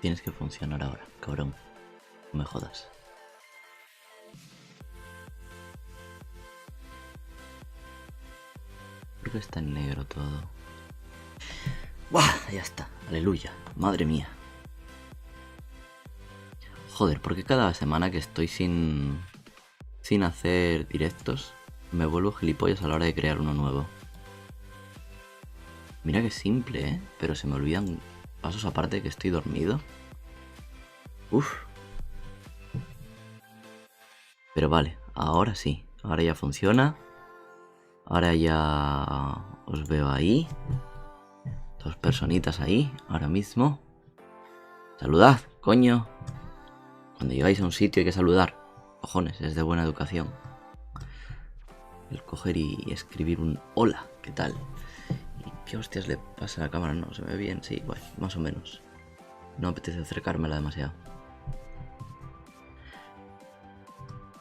Tienes que funcionar ahora, cabrón. No me jodas. ¿Por qué está en negro todo? ¡Buah! Ya está. Aleluya. Madre mía. Joder, porque cada semana que estoy sin hacer directos, me vuelvo gilipollas a la hora de crear uno nuevo. Mira que simple, ¿eh? Pero se me olvidan pasos aparte que estoy dormido. Uf. Pero vale, ahora sí. Ahora ya funciona. Ahora ya os veo ahí. Dos personitas ahí, ahora mismo. Saludad, coño. Cuando llegáis a un sitio hay que saludar. Cojones, es de buena educación. El coger y escribir un hola, ¿qué tal? ¿Y qué hostias le pasa a la cámara? No, se me ve bien, sí, bueno, más o menos. No apetece acercármela demasiado.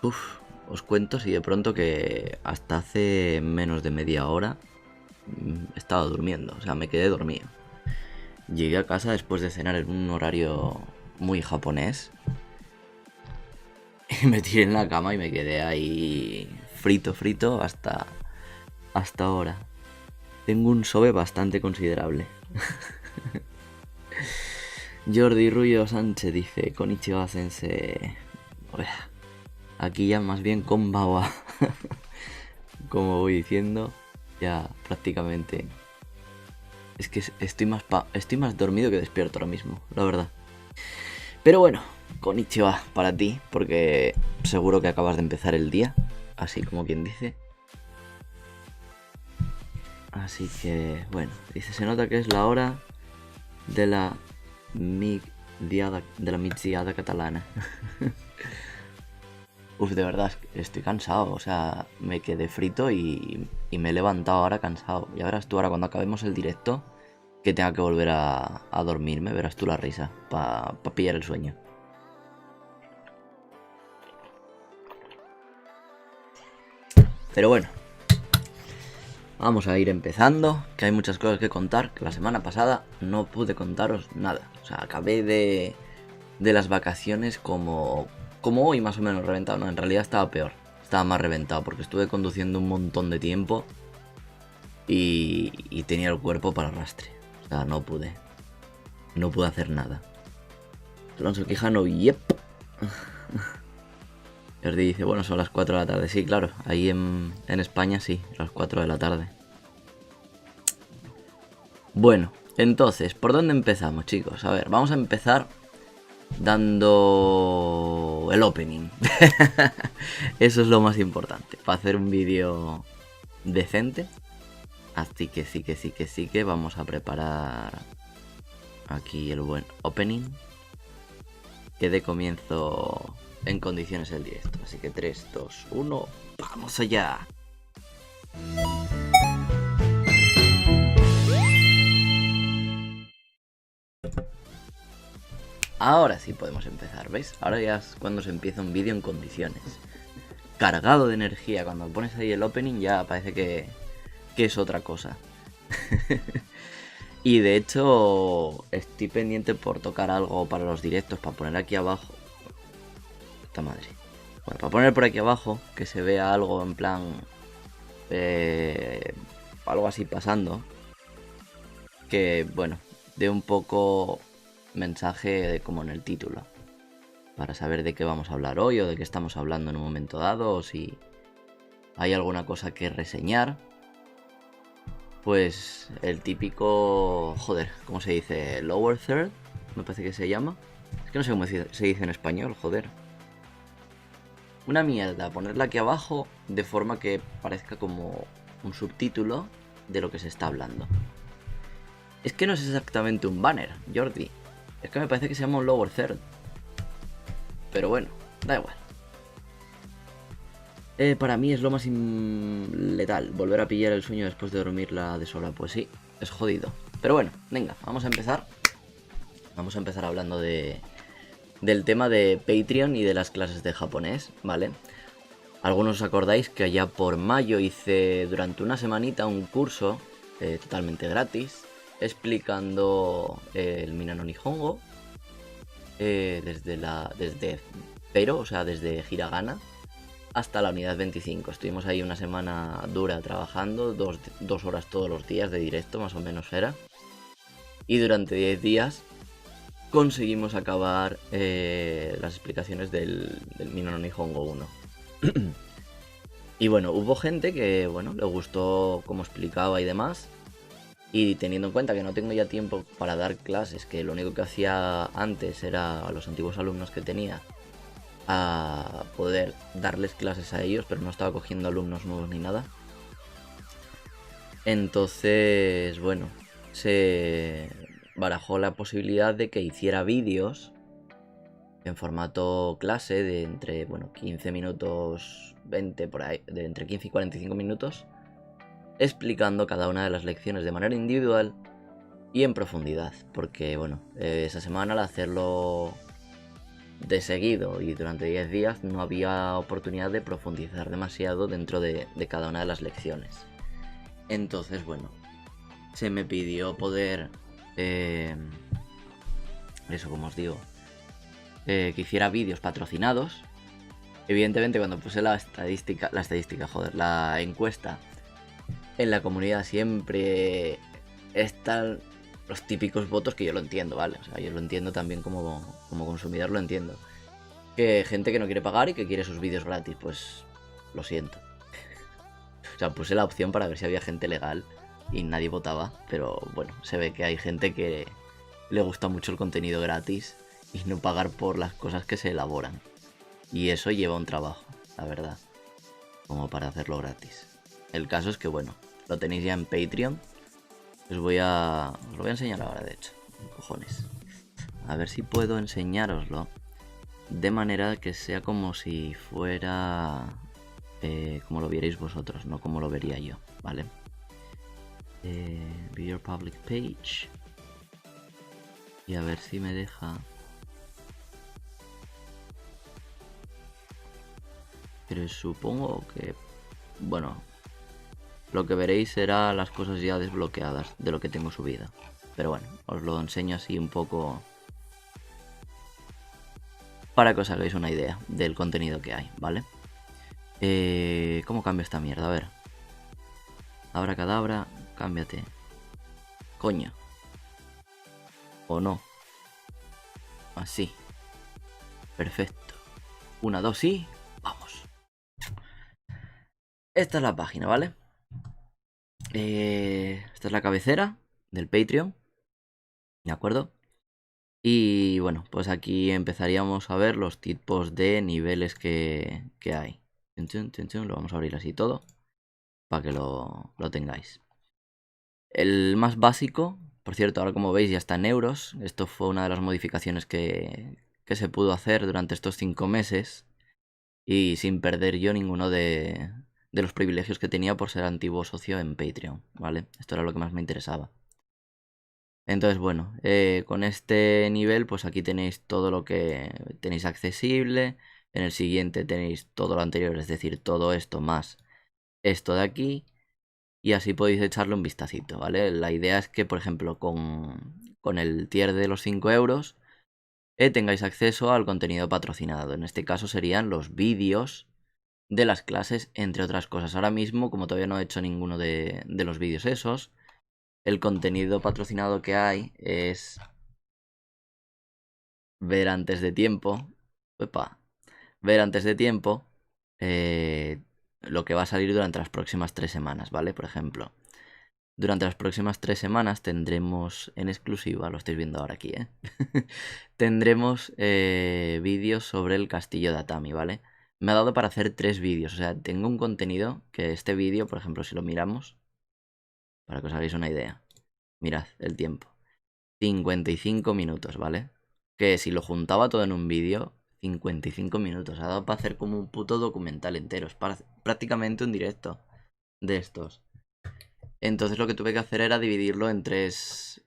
Uf, os cuento si de pronto que hasta hace menos de media hora estaba durmiendo, o sea, me quedé dormido. Llegué a casa después de cenar en un horario muy japonés. Y me tiré en la cama y me quedé ahí frito hasta ahora. Tengo un sobe bastante considerable. Jordi Rullo Sánchez dice: Konnichiwa sensei. Aquí ya más bien konbawa. Como voy diciendo, ya prácticamente. Es que estoy más dormido que despierto ahora mismo, la verdad. Pero bueno, konnichiwa para ti, porque seguro que acabas de empezar el día, así como quien dice. Así que, bueno, dice, se nota que es la hora de la migdiada catalana. Uf, de verdad, estoy cansado, o sea, me quedé frito y me he levantado ahora cansado. Ya verás tú ahora cuando acabemos el directo, que tenga que volver a dormirme, verás tú la risa, para pillar el sueño. Pero bueno, vamos a ir empezando, que hay muchas cosas que contar, que la semana pasada no pude contaros nada. O sea, acabé de las vacaciones como hoy más o menos reventado. No, en realidad estaba peor, estaba más reventado porque estuve conduciendo un montón de tiempo y tenía el cuerpo para arrastre. O sea, no pude hacer nada. Alonso Quijano, yep. Jordi dice, bueno, son las 4 de la tarde. Sí, claro, ahí en España sí, las 4 de la tarde. Bueno, entonces, ¿por dónde empezamos, chicos? A ver, vamos a empezar dando el opening. Eso es lo más importante, para hacer un vídeo decente. Así que sí que vamos a preparar aquí el buen opening, que dé comienzo en condiciones el directo. Así que 3, 2, 1, ¡vamos allá! Ahora sí podemos empezar, ¿veis? Ahora ya es cuando se empieza un vídeo en condiciones. Cargado de energía. Cuando pones ahí el opening ya parece que es otra cosa. Y de hecho estoy pendiente por tocar algo para los directos, para poner aquí abajo. Puta madre. Bueno, para poner por aquí abajo, que se vea algo en plan... algo así pasando. Que, bueno, dé un poco mensaje como en el título. Para saber de qué vamos a hablar hoy o de qué estamos hablando en un momento dado. O si hay alguna cosa que reseñar. Pues el típico... Joder, ¿cómo se dice? Lower third, me parece que se llama. Es que no sé cómo se dice en español, joder. Una mierda, ponerla aquí abajo de forma que parezca como un subtítulo de lo que se está hablando. Es que no es exactamente un banner, Jordi. Es que me parece que se llama un lower third. Pero bueno, da igual. Para mí es lo más letal, volver a pillar el sueño después de dormir la deshora. Pues sí, es jodido. Pero bueno, venga, vamos a empezar. Vamos a empezar hablando del tema de Patreon y de las clases de japonés, ¿vale? Algunos os acordáis que allá por mayo hice durante una semanita un curso totalmente gratis explicando el Minano Nihongo. desde cero, o sea, desde Hiragana hasta la unidad 25. Estuvimos ahí una semana dura trabajando, 2 horas todos los días de directo, más o menos era. Y durante 10 días conseguimos acabar las explicaciones del Mino no Nihongo 1. Y bueno, hubo gente que, bueno, le gustó cómo explicaba y demás. Y teniendo en cuenta que no tengo ya tiempo para dar clases, que lo único que hacía antes era a los antiguos alumnos que tenía, a poder darles clases a ellos, pero no estaba cogiendo alumnos nuevos ni nada. Entonces, bueno, se barajó la posibilidad de que hiciera vídeos en formato clase de entre, bueno, 15 minutos, 20 por ahí, de entre 15 y 45 minutos, explicando cada una de las lecciones de manera individual y en profundidad, porque, bueno, esa semana al hacerlo de seguido y durante 10 días no había oportunidad de profundizar demasiado dentro de cada una de las lecciones. Entonces, bueno, se me pidió poder, eso como os digo, que hiciera vídeos patrocinados. Evidentemente cuando puse la encuesta en la comunidad siempre están los típicos votos, que yo lo entiendo, ¿vale? O sea, yo lo entiendo también como consumidor, lo entiendo. Que gente que no quiere pagar y que quiere sus vídeos gratis, pues lo siento. O sea, puse la opción para ver si había gente legal y nadie votaba, pero bueno, se ve que hay gente que le gusta mucho el contenido gratis y no pagar por las cosas que se elaboran. Y eso lleva un trabajo, la verdad, como para hacerlo gratis. El caso es que, bueno, lo tenéis ya en Patreon. Os lo voy a enseñar ahora, de hecho. Cojones. A ver si puedo enseñároslo de manera que sea como si fuera como lo vierais vosotros, no como lo vería yo, ¿vale? View your public page. Y a ver si me deja. Pero supongo que, bueno, lo que veréis será las cosas ya desbloqueadas de lo que tengo subida. Pero bueno, os lo enseño así un poco para que os hagáis una idea del contenido que hay, ¿vale? ¿Cómo cambio esta mierda? A ver. Abracadabra, cámbiate. Coño. O no. Así. Perfecto. 1, 2 y... vamos. Esta es la página, ¿vale? Esta es la cabecera del Patreon. ¿De acuerdo? Y bueno, pues aquí empezaríamos a ver los tipos de niveles que hay. Lo vamos a abrir así todo para que lo tengáis. El más básico, por cierto, ahora como veis ya está en euros. Esto fue una de las modificaciones que se pudo hacer durante estos 5 meses y sin perder yo ninguno de los privilegios que tenía por ser antiguo socio en Patreon, ¿vale? Esto era lo que más me interesaba. Entonces, bueno, con este nivel, pues aquí tenéis todo lo que tenéis accesible. En el siguiente tenéis todo lo anterior, es decir, todo esto más esto de aquí. Y así podéis echarle un vistacito, ¿vale? La idea es que, por ejemplo, con el tier de los 5 euros, tengáis acceso al contenido patrocinado. En este caso serían los vídeos de las clases, entre otras cosas. Ahora mismo, como todavía no he hecho ninguno de los vídeos esos, el contenido patrocinado que hay es ver antes de tiempo. Epa, ver antes de tiempo lo que va a salir durante las próximas 3 semanas, ¿vale? Por ejemplo, durante las próximas 3 semanas tendremos en exclusiva, lo estáis viendo ahora aquí, tendremos vídeos sobre el castillo de Atami, ¿vale? Me ha dado para hacer 3 vídeos, o sea, tengo un contenido que este vídeo, por ejemplo, si lo miramos, para que os hagáis una idea, mirad el tiempo, 55 minutos, ¿vale? Que si lo juntaba todo en un vídeo, 55 minutos, ha dado para hacer como un puto documental entero, es prácticamente un directo de estos. Entonces lo que tuve que hacer era dividirlo en tres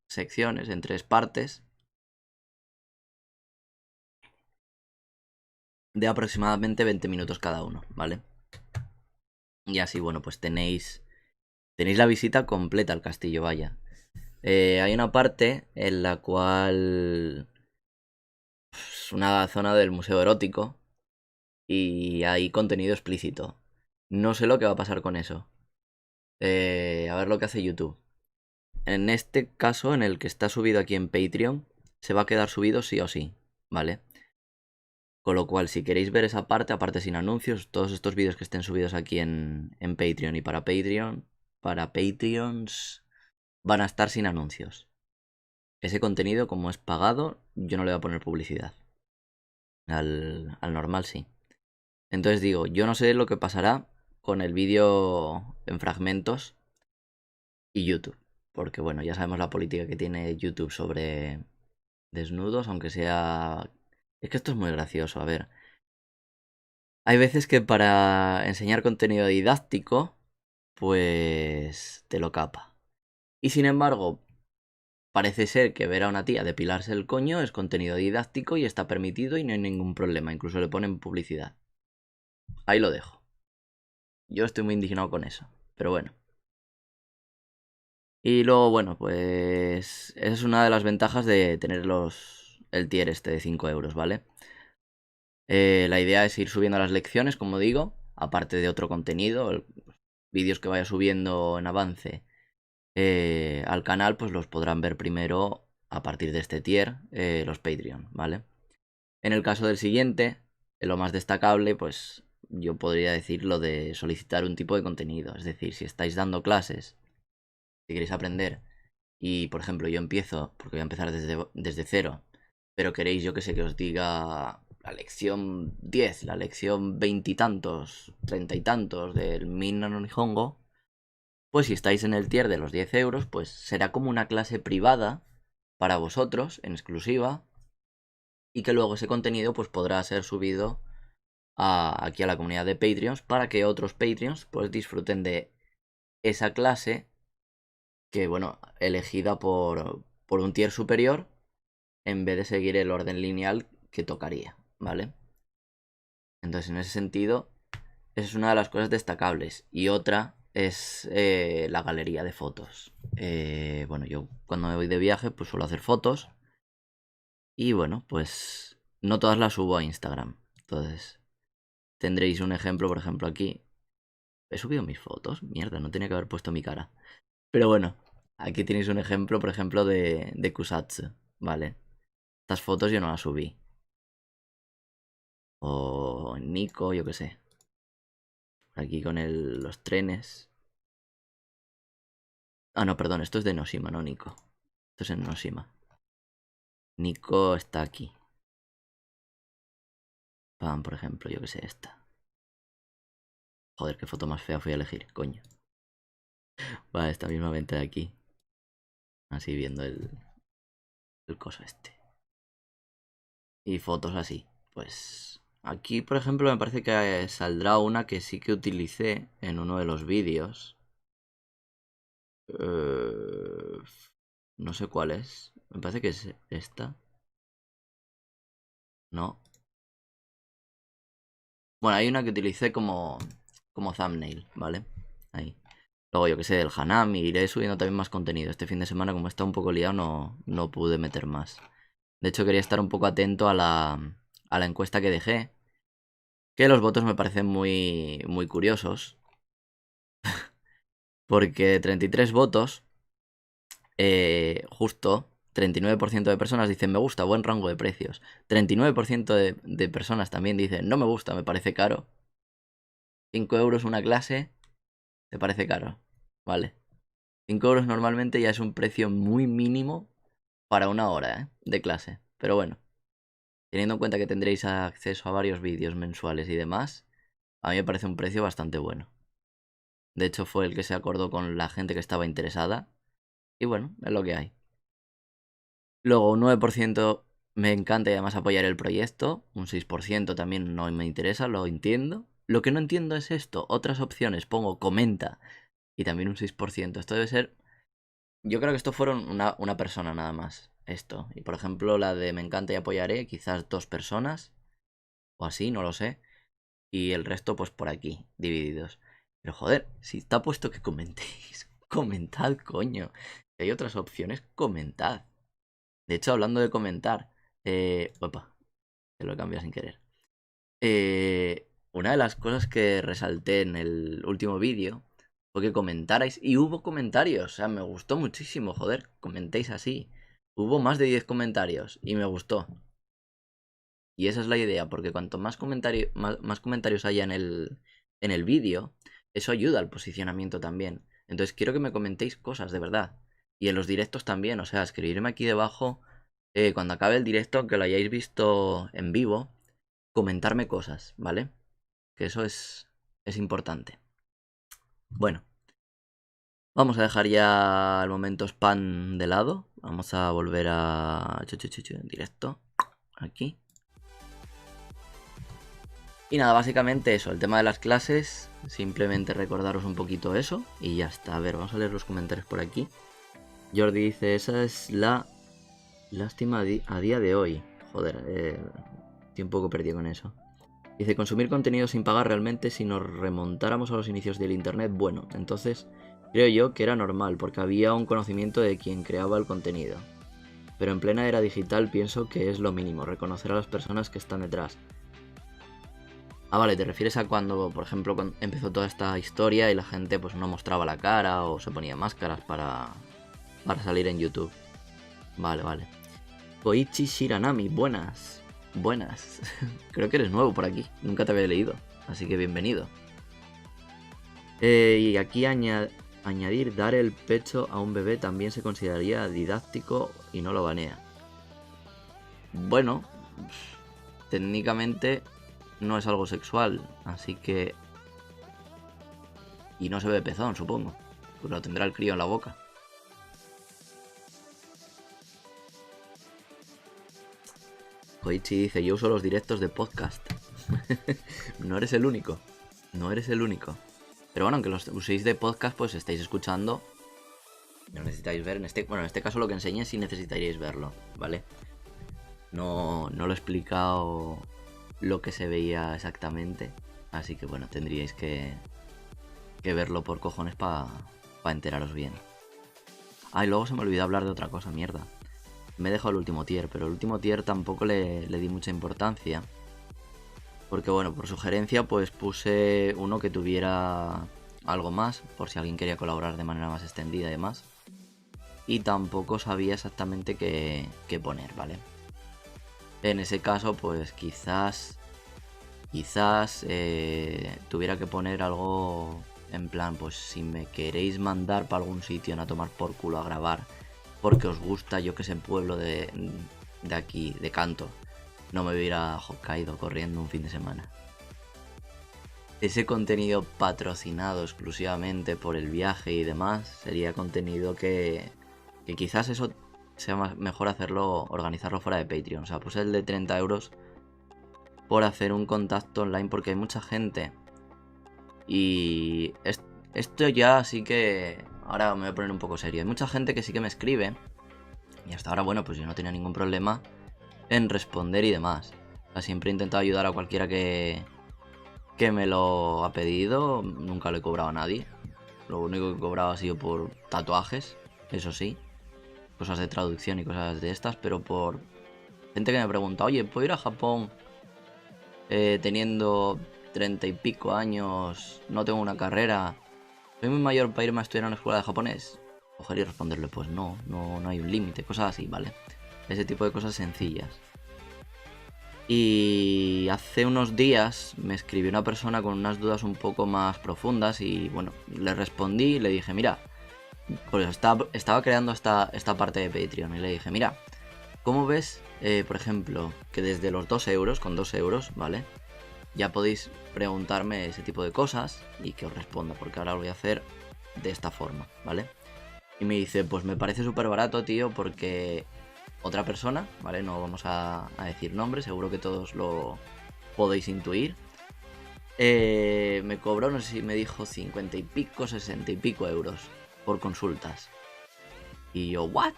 secciones, en 3 partes de aproximadamente 20 minutos cada uno, ¿vale? Y así, bueno, pues tenéis la visita completa al castillo, vaya. Hay una parte en la cual Es una zona del museo erótico y hay contenido explícito. No sé lo que va a pasar con eso. A ver lo que hace YouTube. En este caso, en el que está subido aquí en Patreon, se va a quedar subido sí o sí, ¿vale? Con lo cual, si queréis ver esa parte, aparte sin anuncios, todos estos vídeos que estén subidos aquí en Patreon y para Patreon, para Patreons, van a estar sin anuncios. Ese contenido, como es pagado, yo no le voy a poner publicidad. Al normal sí. Entonces digo, yo no sé lo que pasará con el vídeo en fragmentos y YouTube. Porque bueno, ya sabemos la política que tiene YouTube sobre desnudos, aunque sea... Es que esto es muy gracioso, a ver. Hay veces que para enseñar contenido didáctico, pues te lo capa. Y sin embargo, parece ser que ver a una tía depilarse el coño es contenido didáctico y está permitido y no hay ningún problema. Incluso le ponen publicidad. Ahí lo dejo. Yo estoy muy indignado con eso. Pero bueno. Y luego, bueno, pues esa es una de las ventajas de tener el tier este de 5 euros, ¿vale? La idea es ir subiendo las lecciones, como digo, aparte de otro contenido, vídeos que vaya subiendo en avance al canal, pues los podrán ver primero a partir de este tier los Patreon, ¿vale? En el caso del siguiente, lo más destacable, pues yo podría decir lo de solicitar un tipo de contenido. Es decir, si estáis dando clases, si queréis aprender, y por ejemplo yo empiezo, porque voy a empezar desde cero, pero queréis, yo que sé, que os diga la lección 10, la lección 20 y tantos, 30 y tantos del Minna no Nihongo, pues si estáis en el tier de los 10 euros, pues será como una clase privada para vosotros, en exclusiva, y que luego ese contenido pues podrá ser subido aquí a la comunidad de Patreons para que otros Patreons pues disfruten de esa clase que, bueno, elegida por un tier superior en vez de seguir el orden lineal que tocaría, ¿vale? Entonces, en ese sentido, esa es una de las cosas destacables. Y otra es la galería de fotos. Bueno, yo cuando me voy de viaje, pues suelo hacer fotos. Y bueno, pues no todas las subo a Instagram. Entonces, tendréis un ejemplo, por ejemplo, aquí. ¿He subido mis fotos? Mierda, no tenía que haber puesto mi cara. Pero bueno, aquí tenéis un ejemplo, por ejemplo, de Kusatsu, ¿vale? Estas fotos yo no las subí. O Nico, yo qué sé. Aquí con los trenes. Ah, no, perdón, esto es de Noshima, no Nico. Esto es en Noshima. Nico está aquí. Pam, por ejemplo, yo qué sé, esta. Joder, qué foto más fea fui a elegir, coño. Va, esta mismamente de aquí. Así viendo el coso este. Y fotos así. Pues aquí, por ejemplo, me parece que saldrá una que sí que utilicé en uno de los vídeos. Eh, no sé cuál es. Me parece que es esta. No. Bueno, hay una que utilicé como thumbnail, ¿vale? Ahí. Luego yo que sé, del Hanami, iré subiendo también más contenido. Este fin de semana, como está un poco liado, no pude meter más. De hecho, quería estar un poco atento a la encuesta que dejé. Que los votos me parecen muy curiosos. Porque 33 votos, justo 39% de personas dicen me gusta, buen rango de precios. 39% de personas también dicen no me gusta, me parece caro. 5 euros una clase, te parece caro. Vale. 5 euros normalmente ya es un precio muy mínimo para una hora de clase. Pero bueno, teniendo en cuenta que tendréis acceso a varios vídeos mensuales y demás, a mí me parece un precio bastante bueno. De hecho, fue el que se acordó con la gente que estaba interesada. Y bueno, es lo que hay. Luego, un 9% me encanta y además apoyar el proyecto. Un 6% también no me interesa, lo entiendo. Lo que no entiendo es esto. Otras opciones, pongo comenta y también un 6%. Esto debe ser... Yo creo que esto fueron una persona nada más. Esto. Y por ejemplo, la de me encanta y apoyaré, quizás 2 personas. O así, no lo sé. Y el resto, pues por aquí, divididos. Pero joder, si está puesto que comentéis, comentad, coño. Si hay otras opciones, comentad. De hecho, hablando de comentar, opa, Te lo cambia sin querer. Una de las cosas que resalté en el último vídeo fue que comentarais, y hubo comentarios, o sea, me gustó muchísimo, joder, comentéis así. Hubo más de 10 comentarios y me gustó. Y esa es la idea, porque cuanto más, más comentarios haya en el vídeo, eso ayuda al posicionamiento también. Entonces quiero que me comentéis cosas, de verdad. Y en los directos también, o sea, escribirme aquí debajo, cuando acabe el directo, que lo hayáis visto en vivo, comentarme cosas, ¿vale? Que eso es importante. Bueno, vamos a dejar ya el momento spam de lado. Vamos a volver a directo. Aquí. Y nada, básicamente eso, el tema de las clases, simplemente recordaros un poquito eso y ya está. A ver, vamos a leer los comentarios por aquí. Jordi dice, esa es la lástima a día de hoy. Joder, estoy un poco perdido con eso. Dice, consumir contenido sin pagar realmente, si nos remontáramos a los inicios del internet, bueno, entonces creo yo que era normal, porque había un conocimiento de quien creaba el contenido. Pero en plena era digital pienso que es lo mínimo, reconocer a las personas que están detrás. Ah, vale, te refieres a cuando, por ejemplo, cuando empezó toda esta historia y la gente pues no mostraba la cara o se ponía máscaras para salir en YouTube. Vale, vale. Koichi Shiranami, buenas. Buenas. Creo que eres nuevo por aquí, nunca te había leído, así que bienvenido. Y aquí añadir dar el pecho a un bebé también se consideraría didáctico y no lo banea. Bueno, técnicamente no es algo sexual, así que... Y no se ve pezón, supongo, porque lo tendrá el crío en la boca. Koichi dice, yo uso los directos de podcast. No eres el único, no eres el único. Pero bueno, aunque los uséis de podcast, pues estáis escuchando. No necesitáis ver, en este caso lo que enseñé sí necesitaríais verlo, ¿vale? No lo he explicado lo que se veía exactamente, así que bueno, tendríais que verlo por cojones para enteraros bien. Ah, y luego se me olvidó hablar de otra cosa, mierda. Me he dejado el último tier, pero el último tier tampoco le di mucha importancia. Porque bueno, por sugerencia pues puse uno que tuviera algo más, por si alguien quería colaborar de manera más extendida y demás. Y tampoco sabía exactamente qué poner, ¿vale? En ese caso pues quizás tuviera que poner algo en plan, pues si me queréis mandar para algún sitio a tomar por culo a grabar porque os gusta, yo que sé, pueblo de aquí, de Kanto, no me voy a ir a Hokkaido corriendo un fin de semana. Ese contenido patrocinado exclusivamente por el viaje y demás sería contenido que quizás eso sea mejor hacerlo, organizarlo fuera de Patreon. O sea, puse el de 30 euros por hacer un contacto online porque hay mucha gente. Y esto ya sí que... Ahora me voy a poner un poco serio. Hay mucha gente que sí que me escribe. Y hasta ahora, bueno, pues yo no tenía ningún problema en responder y demás. O sea, siempre he intentado ayudar a cualquiera que me lo ha pedido. Nunca lo he cobrado a nadie. Lo único que he cobrado ha sido por tatuajes, eso sí. Cosas de traducción y cosas de estas. Pero por gente que me pregunta, oye, ¿puedo ir a Japón teniendo 30 y pico años? No tengo una carrera. ¿Soy muy mayor para irme a estudiar a una escuela de japonés? Coger y responderle, pues no hay un límite. Cosas así, ¿vale? Ese tipo de cosas sencillas. Y hace unos días me escribió una persona con unas dudas un poco más profundas y bueno, le respondí y le dije, mira, pues estaba creando esta parte de Patreon y le dije, mira, ¿cómo ves, por ejemplo, que desde los 2 euros, con 2 euros, ¿vale? Ya podéis preguntarme ese tipo de cosas y que os responda, porque ahora lo voy a hacer de esta forma, ¿vale? Y me dice, pues me parece súper barato, tío, porque otra persona, ¿vale? No vamos a decir nombres, seguro que todos lo podéis intuir. Me cobró, no sé si me dijo 50 y pico, 60 y pico euros por consultas. Y yo, ¿what?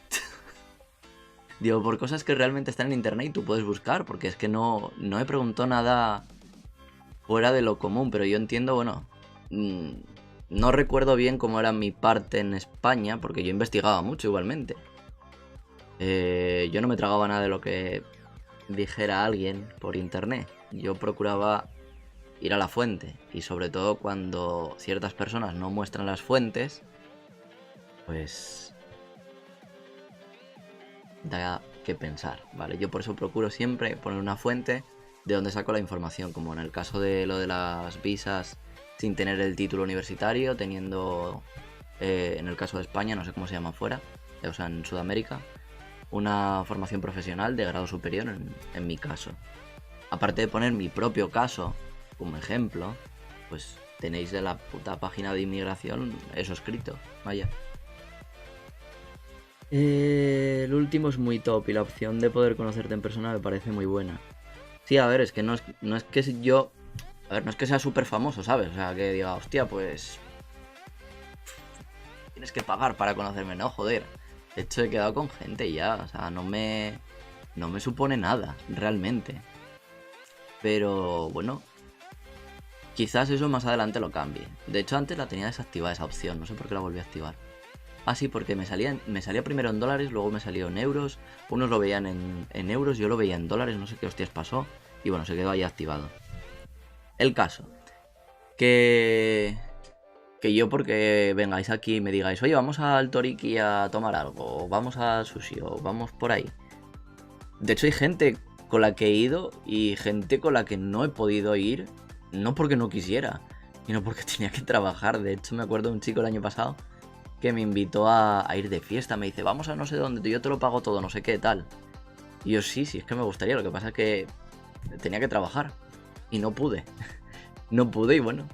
Digo, por cosas que realmente están en internet y tú puedes buscar, porque es que no he preguntado nada fuera de lo común, pero yo entiendo, bueno, no recuerdo bien cómo era mi parte en España, porque yo investigaba mucho igualmente. Yo no me tragaba nada de lo que dijera alguien por internet. Yo procuraba ir a la fuente, y sobre todo cuando ciertas personas no muestran las fuentes, pues da que pensar, ¿vale? Yo por eso procuro siempre poner una fuente de donde saco la información, como en el caso de lo de las visas sin tener el título universitario, teniendo, en el caso de España, no sé cómo se llama fuera, o sea, en Sudamérica, una formación profesional de grado superior en mi caso. Aparte de poner mi propio caso como ejemplo, pues tenéis de la puta página de inmigración eso escrito, vaya. El último es muy top y la opción de poder conocerte en persona me parece muy buena. Sí, a ver, es que no es que yo... A ver, no es que sea súper famoso, ¿sabes? O sea, que diga, hostia, pues... Tienes que pagar para conocerme, no, joder. De hecho, he quedado con gente ya, o sea, no me supone nada, realmente. Pero, bueno, quizás eso más adelante lo cambie. De hecho, antes la tenía desactivada esa opción, no sé por qué la volví a activar. Ah, sí, porque me salía primero en dólares, luego me salió en euros. Unos lo veían en euros, yo lo veía en dólares, no sé qué hostias pasó. Y bueno, se quedó ahí activado. El caso, que yo porque vengáis aquí y me digáis, oye, vamos al Toriki a tomar algo, o vamos a sushi, o vamos por ahí. De hecho, hay gente con la que he ido y gente con la que no he podido ir, no porque no quisiera, sino porque tenía que trabajar. De hecho, me acuerdo de un chico el año pasado que me invitó a ir de fiesta. Me dice, vamos a no sé dónde, yo te lo pago todo, no sé qué, tal. Y yo, sí, es que me gustaría. Lo que pasa es que tenía que trabajar y no pude. No pude y bueno,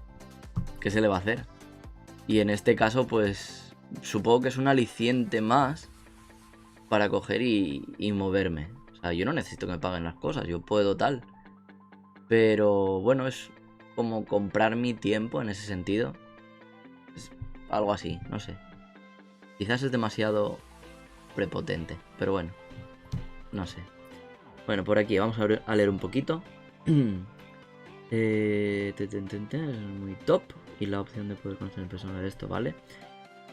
¿qué se le va a hacer? Y en este caso, pues, supongo que es un aliciente más para coger y moverme. O sea, yo no necesito que me paguen las cosas, yo puedo tal. Pero bueno, es como comprar mi tiempo en ese sentido. Es algo así, no sé. Quizás es demasiado prepotente, pero bueno, no sé. Bueno, por aquí vamos a leer un poquito. Es muy top. Y la opción de poder conocer en persona de esto, ¿vale?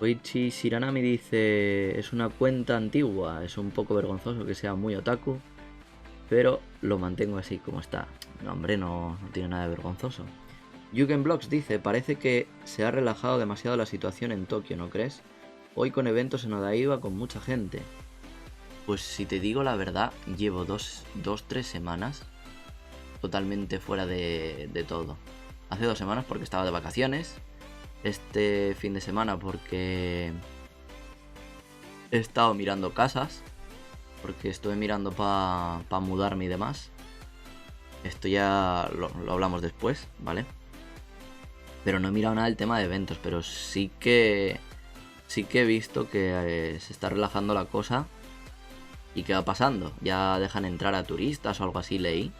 Oichi Shiranami dice, es una cuenta antigua, es un poco vergonzoso que sea muy otaku, pero lo mantengo así como está. No, hombre, no tiene nada de vergonzoso. Yugen Blocks dice, parece que se ha relajado demasiado la situación en Tokio, ¿no crees? Hoy con eventos en Odaiba con mucha gente. Pues si te digo la verdad, llevo tres semanas totalmente fuera de todo. Hace 2 semanas porque estaba de vacaciones. Este fin de semana porque he estado mirando casas. Porque estuve mirando para mudarme y demás. Esto ya lo hablamos después, ¿vale? Pero no he mirado nada del tema de eventos. Pero sí que he visto que se está relajando la cosa. ¿Y qué va pasando? Ya dejan entrar a turistas o algo así, leí.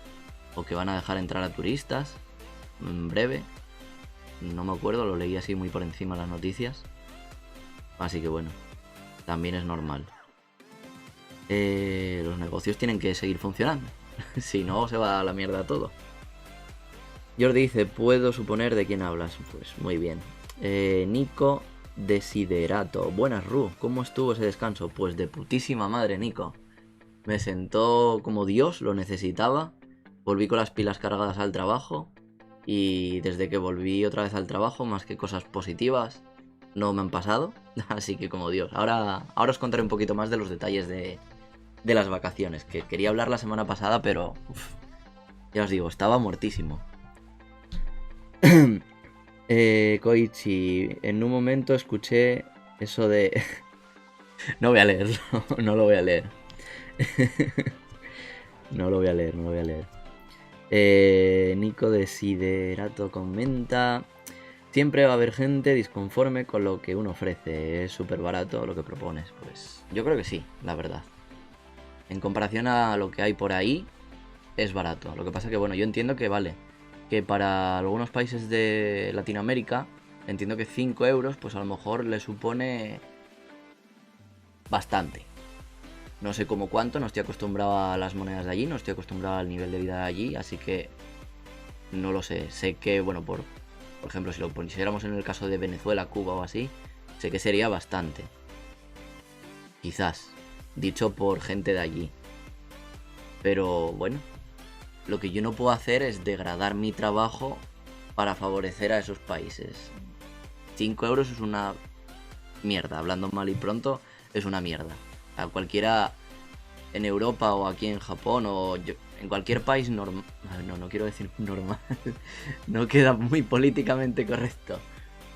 O que van a dejar entrar a turistas en breve. No me acuerdo, lo leí así muy por encima las noticias. Así que bueno, también es normal. Los negocios tienen que seguir funcionando. Si no, se va a la mierda todo. Jordi dice, ¿puedo suponer de quién hablas? Pues muy bien. Nico Desiderato. Buenas, Ru. ¿Cómo estuvo ese descanso? Pues de putísima madre, Nico. Me sentó como Dios, lo necesitaba. Volví con las pilas cargadas al trabajo. Y desde que volví otra vez al trabajo, más que cosas positivas, no me han pasado. Así que como Dios. Ahora os contaré un poquito más de los detalles de las vacaciones. Que quería hablar la semana pasada, pero... ya os digo, estaba muertísimo. Koichi, en un momento escuché eso de... No voy a leerlo, no lo voy a leer. No lo voy a leer. Nico Desiderato comenta... Siempre va a haber gente disconforme con lo que uno ofrece. Es súper barato lo que propones. Pues yo creo que sí, la verdad. En comparación a lo que hay por ahí, es barato. Lo que pasa que, bueno, yo entiendo que vale. Que para algunos países de Latinoamérica, entiendo que 5 euros, pues a lo mejor le supone bastante. No sé cómo cuánto, no estoy acostumbrado a las monedas de allí, no estoy acostumbrado al nivel de vida de allí, así que no lo sé. Sé que, bueno, por ejemplo, si lo pusiéramos en el caso de Venezuela, Cuba o así, sé que sería bastante. Quizás, dicho por gente de allí. Pero bueno, lo que yo no puedo hacer es degradar mi trabajo para favorecer a esos países. 5 euros es una mierda, hablando mal y pronto, es una mierda. A cualquiera en Europa o aquí en Japón o en cualquier país normal. No quiero decir normal. No queda muy políticamente correcto.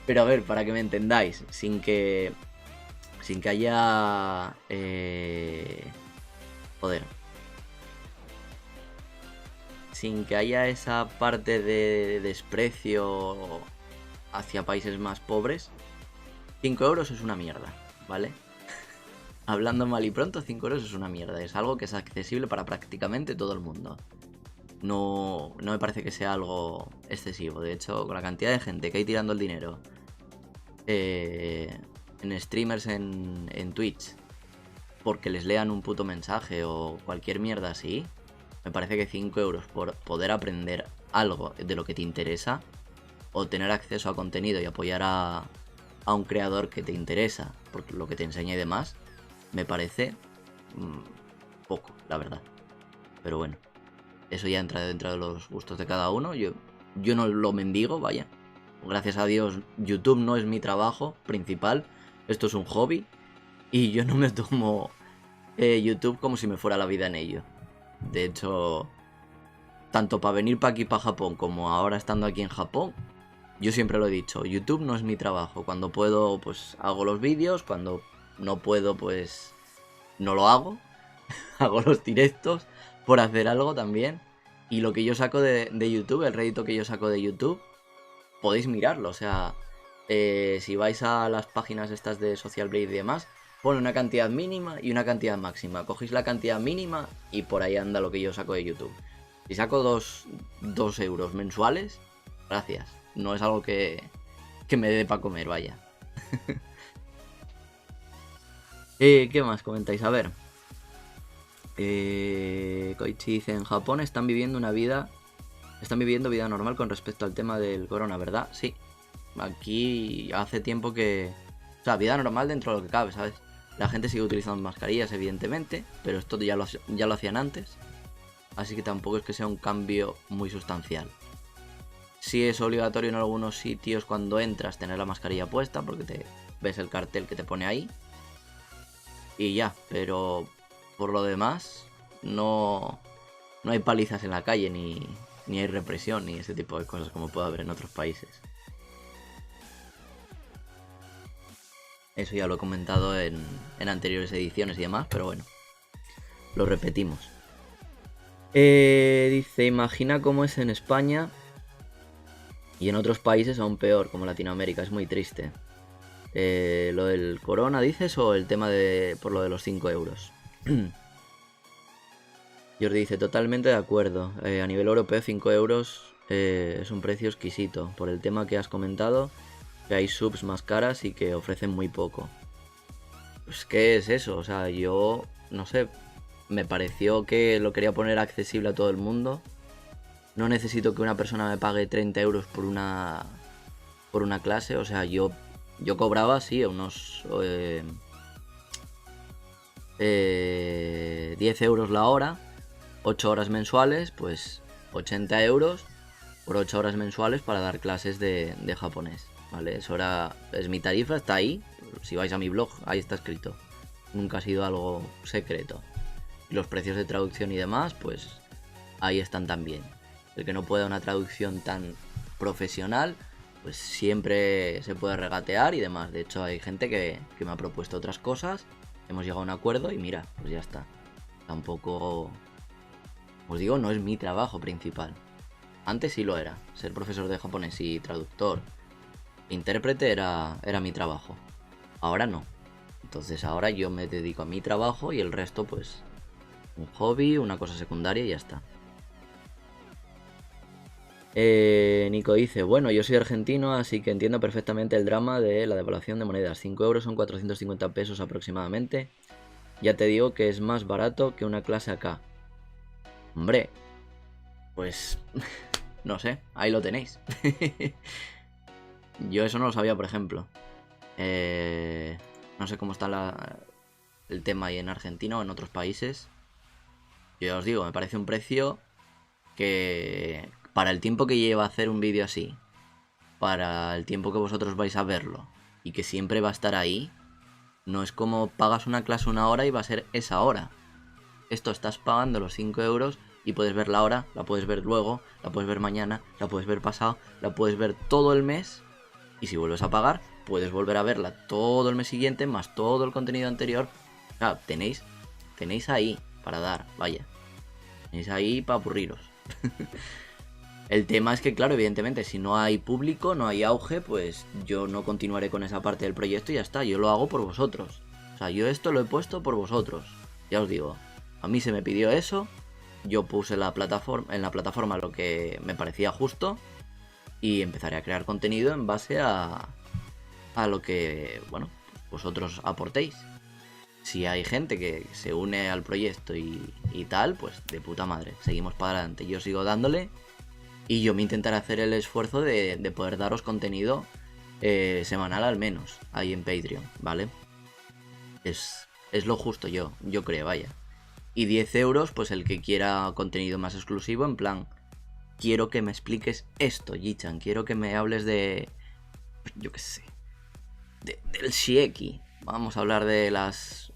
Pero a ver, para que me entendáis, sin que haya... joder. Sin que haya esa parte de desprecio hacia países más pobres, 5 euros es una mierda, ¿vale? Hablando mal y pronto, 5 euros es una mierda. Es algo que es accesible para prácticamente todo el mundo. No me parece que sea algo excesivo. De hecho, con la cantidad de gente que hay tirando el dinero en streamers en Twitch porque les lean un puto mensaje o cualquier mierda así, me parece que 5 euros por poder aprender algo de lo que te interesa o tener acceso a contenido y apoyar a un creador que te interesa por lo que te enseña y demás, me parece poco, la verdad. Pero bueno, eso ya entra dentro de los gustos de cada uno. Yo no lo mendigo, vaya. Gracias a Dios, YouTube no es mi trabajo principal. Esto es un hobby. Y yo no me tomo YouTube como si me fuera la vida en ello. De hecho, tanto para venir para aquí, para Japón, como ahora estando aquí en Japón, yo siempre lo he dicho, YouTube no es mi trabajo. Cuando puedo, pues hago los vídeos. Cuando no puedo, pues no lo hago. Hago los directos por hacer algo también. Y lo que yo saco de YouTube, el rédito que yo saco de YouTube, podéis mirarlo. O sea, si vais a las páginas estas de Social Blade y demás, pone una cantidad mínima y una cantidad máxima. Cogéis la cantidad mínima y por ahí anda lo que yo saco de YouTube. Si saco 2 euros mensuales, gracias. No es algo que me dé para comer, vaya. ¿Qué más comentáis? A ver. Koichi dice, en Japón están viviendo vida normal con respecto al tema del corona, ¿verdad? Sí. Aquí hace tiempo que... O sea, vida normal dentro de lo que cabe, ¿sabes? La gente sigue utilizando mascarillas, evidentemente, pero esto ya lo hacían antes. Así que tampoco es que sea un cambio muy sustancial. Sí es obligatorio en algunos sitios cuando entras tener la mascarilla puesta, porque te ves el cartel que te pone ahí. Y ya, pero por lo demás, no hay palizas en la calle, ni hay represión, ni ese tipo de cosas como puede haber en otros países. Eso ya lo he comentado en anteriores ediciones y demás, pero bueno, lo repetimos. Dice, imagina cómo es en España y en otros países aún peor, como Latinoamérica, es muy triste. ¿Lo del corona dices o el tema por lo de los 5 euros? Jordi dice, totalmente de acuerdo. A nivel europeo 5 euros es un precio exquisito. Por el tema que has comentado, que hay subs más caras y que ofrecen muy poco. Pues ¿qué es eso? O sea, yo no sé. Me pareció que lo quería poner accesible a todo el mundo. No necesito que una persona me pague 30 euros por una clase. O sea, yo cobraba, sí, unos 10 euros la hora. 8 horas mensuales, pues 80 euros por 8 horas mensuales para dar clases de japonés, ¿vale? Eso es mi tarifa, está ahí. Si vais a mi blog, ahí está escrito. Nunca ha sido algo secreto. Y los precios de traducción y demás, pues ahí están también. El que no pueda una traducción tan profesional, pues siempre se puede regatear y demás. De hecho, hay gente que me ha propuesto otras cosas. Hemos llegado a un acuerdo y mira, pues ya está. Tampoco... Os digo, no es mi trabajo principal. Antes sí lo era. Ser profesor de japonés y traductor, intérprete era mi trabajo. Ahora no. Entonces ahora yo me dedico a mi trabajo y el resto pues un hobby, una cosa secundaria y ya está. Nico dice, bueno, yo soy argentino, así que entiendo perfectamente el drama de la devaluación de monedas. 5 euros son 450 pesos aproximadamente. Ya te digo que es más barato que una clase acá. Hombre, pues no sé, ahí lo tenéis. Yo eso no lo sabía, por ejemplo. No sé cómo está el tema ahí en Argentina o en otros países. Yo ya os digo, me parece un precio que para el tiempo que lleva hacer un vídeo así, para el tiempo que vosotros vais a verlo y que siempre va a estar ahí, no es como pagas una clase una hora y va a ser esa hora. Esto estás pagando los 5 euros y puedes ver la hora, la puedes ver luego, la puedes ver mañana, la puedes ver pasado, la puedes ver todo el mes. Y si vuelves a pagar, puedes volver a verla todo el mes siguiente, más todo el contenido anterior. O sea, tenéis ahí para dar, vaya. Tenéis ahí para aburriros. El tema es que, claro, evidentemente, si no hay público, no hay auge, pues yo no continuaré con esa parte del proyecto y ya está. Yo lo hago por vosotros. O sea, yo esto lo he puesto por vosotros. Ya os digo, a mí se me pidió eso. Yo puse en la plataforma lo que me parecía justo. Y empezaré a crear contenido en base a lo que, bueno, vosotros aportéis. Si hay gente que se une al proyecto y tal, pues de puta madre. Seguimos para adelante. Yo sigo dándole. Y yo me intentaré hacer el esfuerzo de poder daros contenido semanal al menos, ahí en Patreon, ¿vale? Es lo justo yo creo, vaya. Y 10 euros, pues el que quiera contenido más exclusivo, en plan, quiero que me expliques esto, Jichan, quiero que me hables de, yo qué sé, del Shieki. Vamos a hablar de las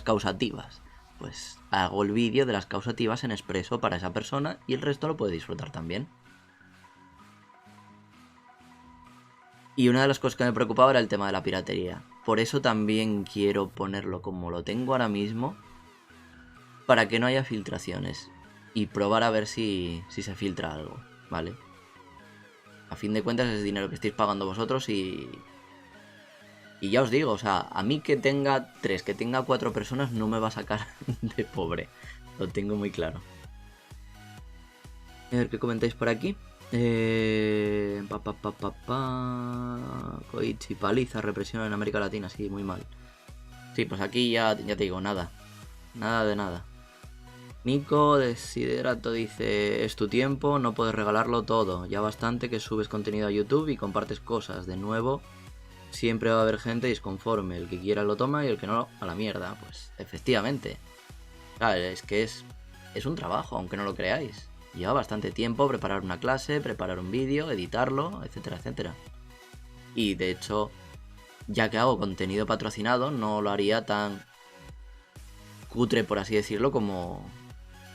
causativas. Pues hago el vídeo de las causativas en expreso para esa persona y el resto lo puede disfrutar también. Y una de las cosas que me preocupaba era el tema de la piratería. Por eso también quiero ponerlo como lo tengo ahora mismo, para que no haya filtraciones y probar a ver si se filtra algo, ¿vale? A fin de cuentas es dinero que estáis pagando vosotros y ya os digo, o sea, a mí que tenga 3, que tenga 4 personas no me va a sacar de pobre. Lo tengo muy claro. A ver qué comentáis por aquí. Koichi, paliza, represión en América Latina, sí, muy mal. Sí, pues aquí ya te digo, nada. Nada de nada. Nico Desiderato dice, es tu tiempo, no puedes regalarlo todo. Ya bastante que subes contenido a YouTube y compartes cosas. De nuevo, siempre va a haber gente disconforme. El que quiera lo toma y el que no, a la mierda. Pues efectivamente. Claro, es que es un trabajo, aunque no lo creáis. Lleva bastante tiempo preparar una clase, preparar un vídeo, editarlo, etcétera, etcétera. Y de hecho, ya que hago contenido patrocinado, no lo haría tan cutre, por así decirlo, como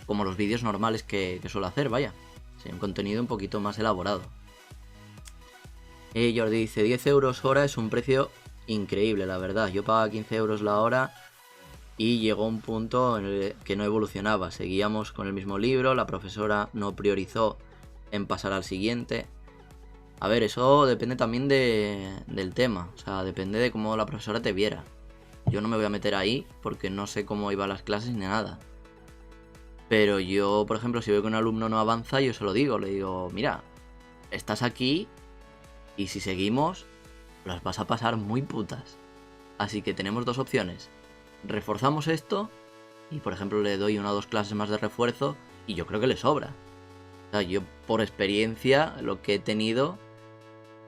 los vídeos normales que suelo hacer, vaya. Sería un contenido un poquito más elaborado. Jordi dice, 10 euros hora es un precio increíble, la verdad. Yo pagaba 15 euros la hora y llegó un punto en el que no evolucionaba. Seguíamos con el mismo libro, la profesora no priorizó en pasar al siguiente. A ver, eso depende también del tema. O sea, depende de cómo la profesora te viera. Yo no me voy a meter ahí porque no sé cómo iban las clases ni nada. Pero yo, por ejemplo, si veo que un alumno no avanza, yo se lo digo. Le digo, mira, estás aquí y si seguimos, las vas a pasar muy putas. Así que tenemos dos opciones. Reforzamos esto y, por ejemplo, le doy 1 o 2 clases más de refuerzo y yo creo que le sobra. O sea, yo por experiencia, lo que he tenido,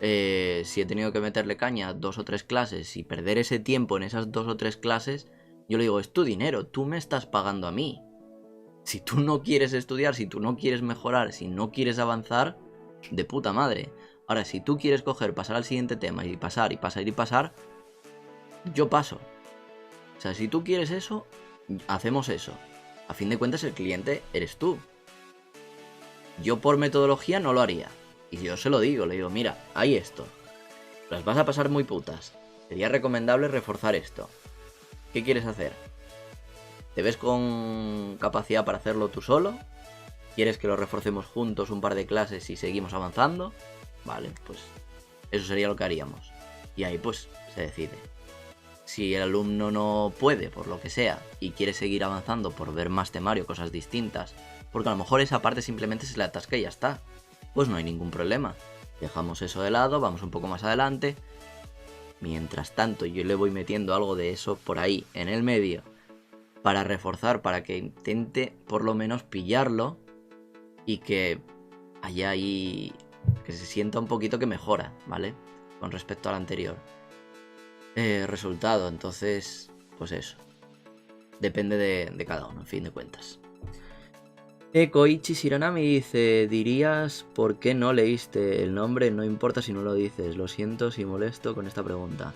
si he tenido que meterle caña 2 o 3 clases y perder ese tiempo en esas 2 o 3 clases, yo le digo, es tu dinero, tú me estás pagando a mí. Si tú no quieres estudiar, si tú no quieres mejorar, si no quieres avanzar, de puta madre. Ahora, si tú quieres coger, pasar al siguiente tema y pasar, y pasar, y pasar, yo paso. O sea, si tú quieres eso, hacemos eso. A fin de cuentas, el cliente eres tú. Yo por metodología no lo haría. Y yo se lo digo, le digo, mira, hay esto. Las vas a pasar muy putas. Sería recomendable reforzar esto. ¿Qué quieres hacer? ¿Te ves con capacidad para hacerlo tú solo? ¿Quieres que lo reforcemos juntos un par de clases y seguimos avanzando? Vale, pues eso sería lo que haríamos. Y ahí pues se decide. Si el alumno no puede, por lo que sea, y quiere seguir avanzando por ver más temario, cosas distintas, porque a lo mejor esa parte simplemente se le atasca y ya está, pues no hay ningún problema. Dejamos eso de lado, vamos un poco más adelante. Mientras tanto, yo le voy metiendo algo de eso por ahí, en el medio, para reforzar, para que intente por lo menos pillarlo y que haya ahí, que se sienta un poquito que mejora, ¿vale? Con respecto al anterior. Resultado, entonces, pues eso. Depende de cada uno, en fin de cuentas. Koichi Shiranami dice, dirías por qué no leíste el nombre, no importa si no lo dices, lo siento si molesto con esta pregunta.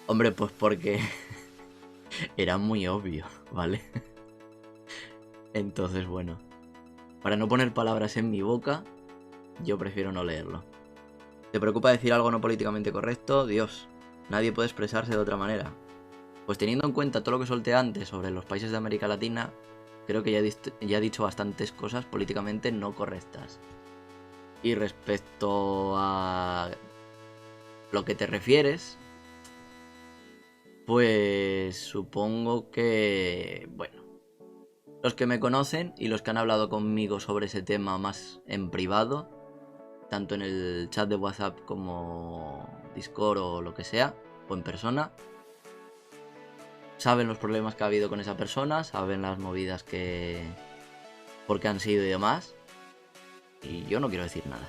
Hombre, pues porque era muy obvio, ¿vale? Entonces, bueno, para no poner palabras en mi boca, yo prefiero no leerlo. ¿Te preocupa decir algo no políticamente correcto? Dios, nadie puede expresarse de otra manera. Pues teniendo en cuenta todo lo que solté antes sobre los países de América Latina, creo que ya he dicho bastantes cosas políticamente no correctas. Y respecto a lo que te refieres, pues supongo que, bueno, los que me conocen y los que han hablado conmigo sobre ese tema más en privado, tanto en el chat de WhatsApp como Discord o lo que sea, o en persona, saben los problemas que ha habido con esa persona, saben las movidas que... por qué han sido y demás. Y yo no quiero decir nada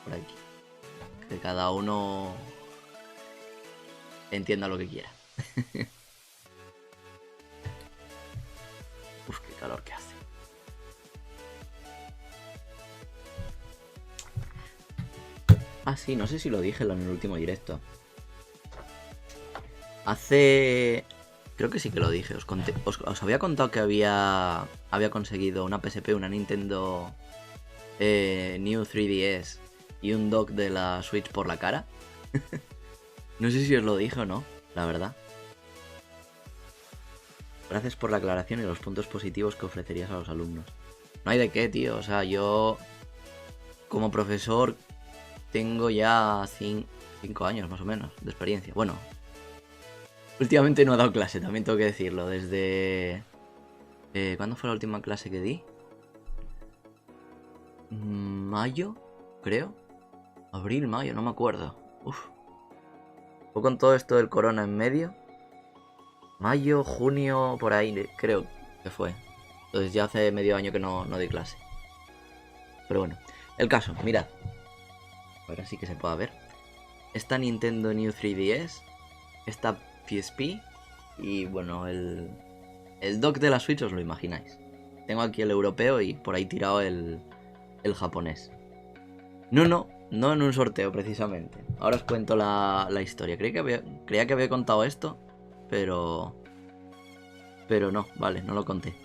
por aquí. Que cada uno entienda lo que quiera. Uf, qué calor que hace. Ah, sí, no sé si lo dije en el último directo. Creo que sí que lo dije. Os había contado que había conseguido una PSP, una Nintendo New 3DS y un dock de la Switch por la cara. No sé si os lo dije o no, la verdad. Gracias por la aclaración y los puntos positivos que ofrecerías a los alumnos. No hay de qué, tío. O sea, yo como profesor tengo ya 5 años más o menos de experiencia. Bueno, últimamente no he dado clase, también tengo que decirlo. Desde... ¿cuándo fue la última clase que di? ¿Mayo? Creo. Abril, mayo, no me acuerdo. Uf. Fue con todo esto del corona en medio. Mayo, junio, por ahí, creo que fue. Entonces ya hace medio año que no doy clase. Pero bueno, el caso, mirad. Ahora sí que se puede ver. Esta Nintendo New 3DS, esta PSP y bueno, el dock de la Switch os lo imagináis. Tengo aquí el europeo y por ahí tirado el japonés. No en un sorteo precisamente. Ahora os cuento la historia. Creía que había contado esto, pero no, vale, no lo conté.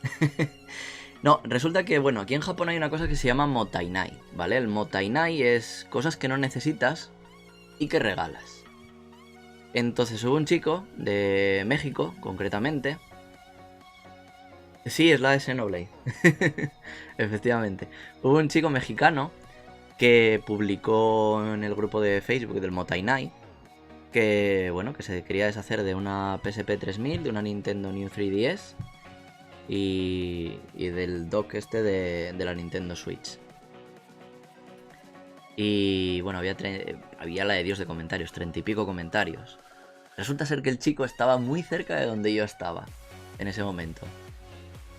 No, resulta que, bueno, aquí en Japón hay una cosa que se llama motainai, ¿vale? El motainai es cosas que no necesitas y que regalas. Entonces hubo un chico de México, concretamente. Sí, es la de Xenoblade. Efectivamente. Hubo un chico mexicano que publicó en el grupo de Facebook del Motainai que, bueno, que se quería deshacer de una PSP 3000, de una Nintendo New 3DS y del dock este de la Nintendo Switch. Y bueno, había la de Dios de comentarios, 30 y pico comentarios. Resulta ser que el chico estaba muy cerca de donde yo estaba en ese momento.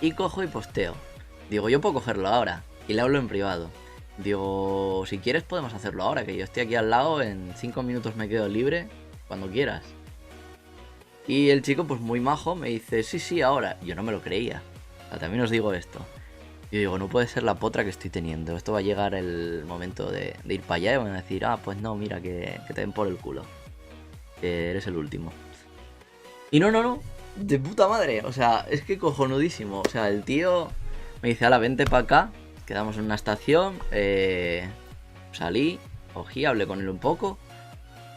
Y cojo y posteo. Digo, yo puedo cogerlo ahora. Y le hablo en privado. Digo, si quieres podemos hacerlo ahora, que yo estoy aquí al lado, en 5 minutos me quedo libre, cuando quieras. Y el chico, pues muy majo, me dice, sí, ahora. Yo no me lo creía. O sea, también os digo esto. Yo digo, no puede ser la potra que estoy teniendo. Esto va a llegar el momento de ir para allá y van a decir, pues no, mira, que te den por el culo. Que eres el último. Y no, de puta madre. O sea, es que cojonudísimo. O sea, el tío me dice, ala, vente para acá. Quedamos en una estación. Salí, cogí, hablé con él un poco.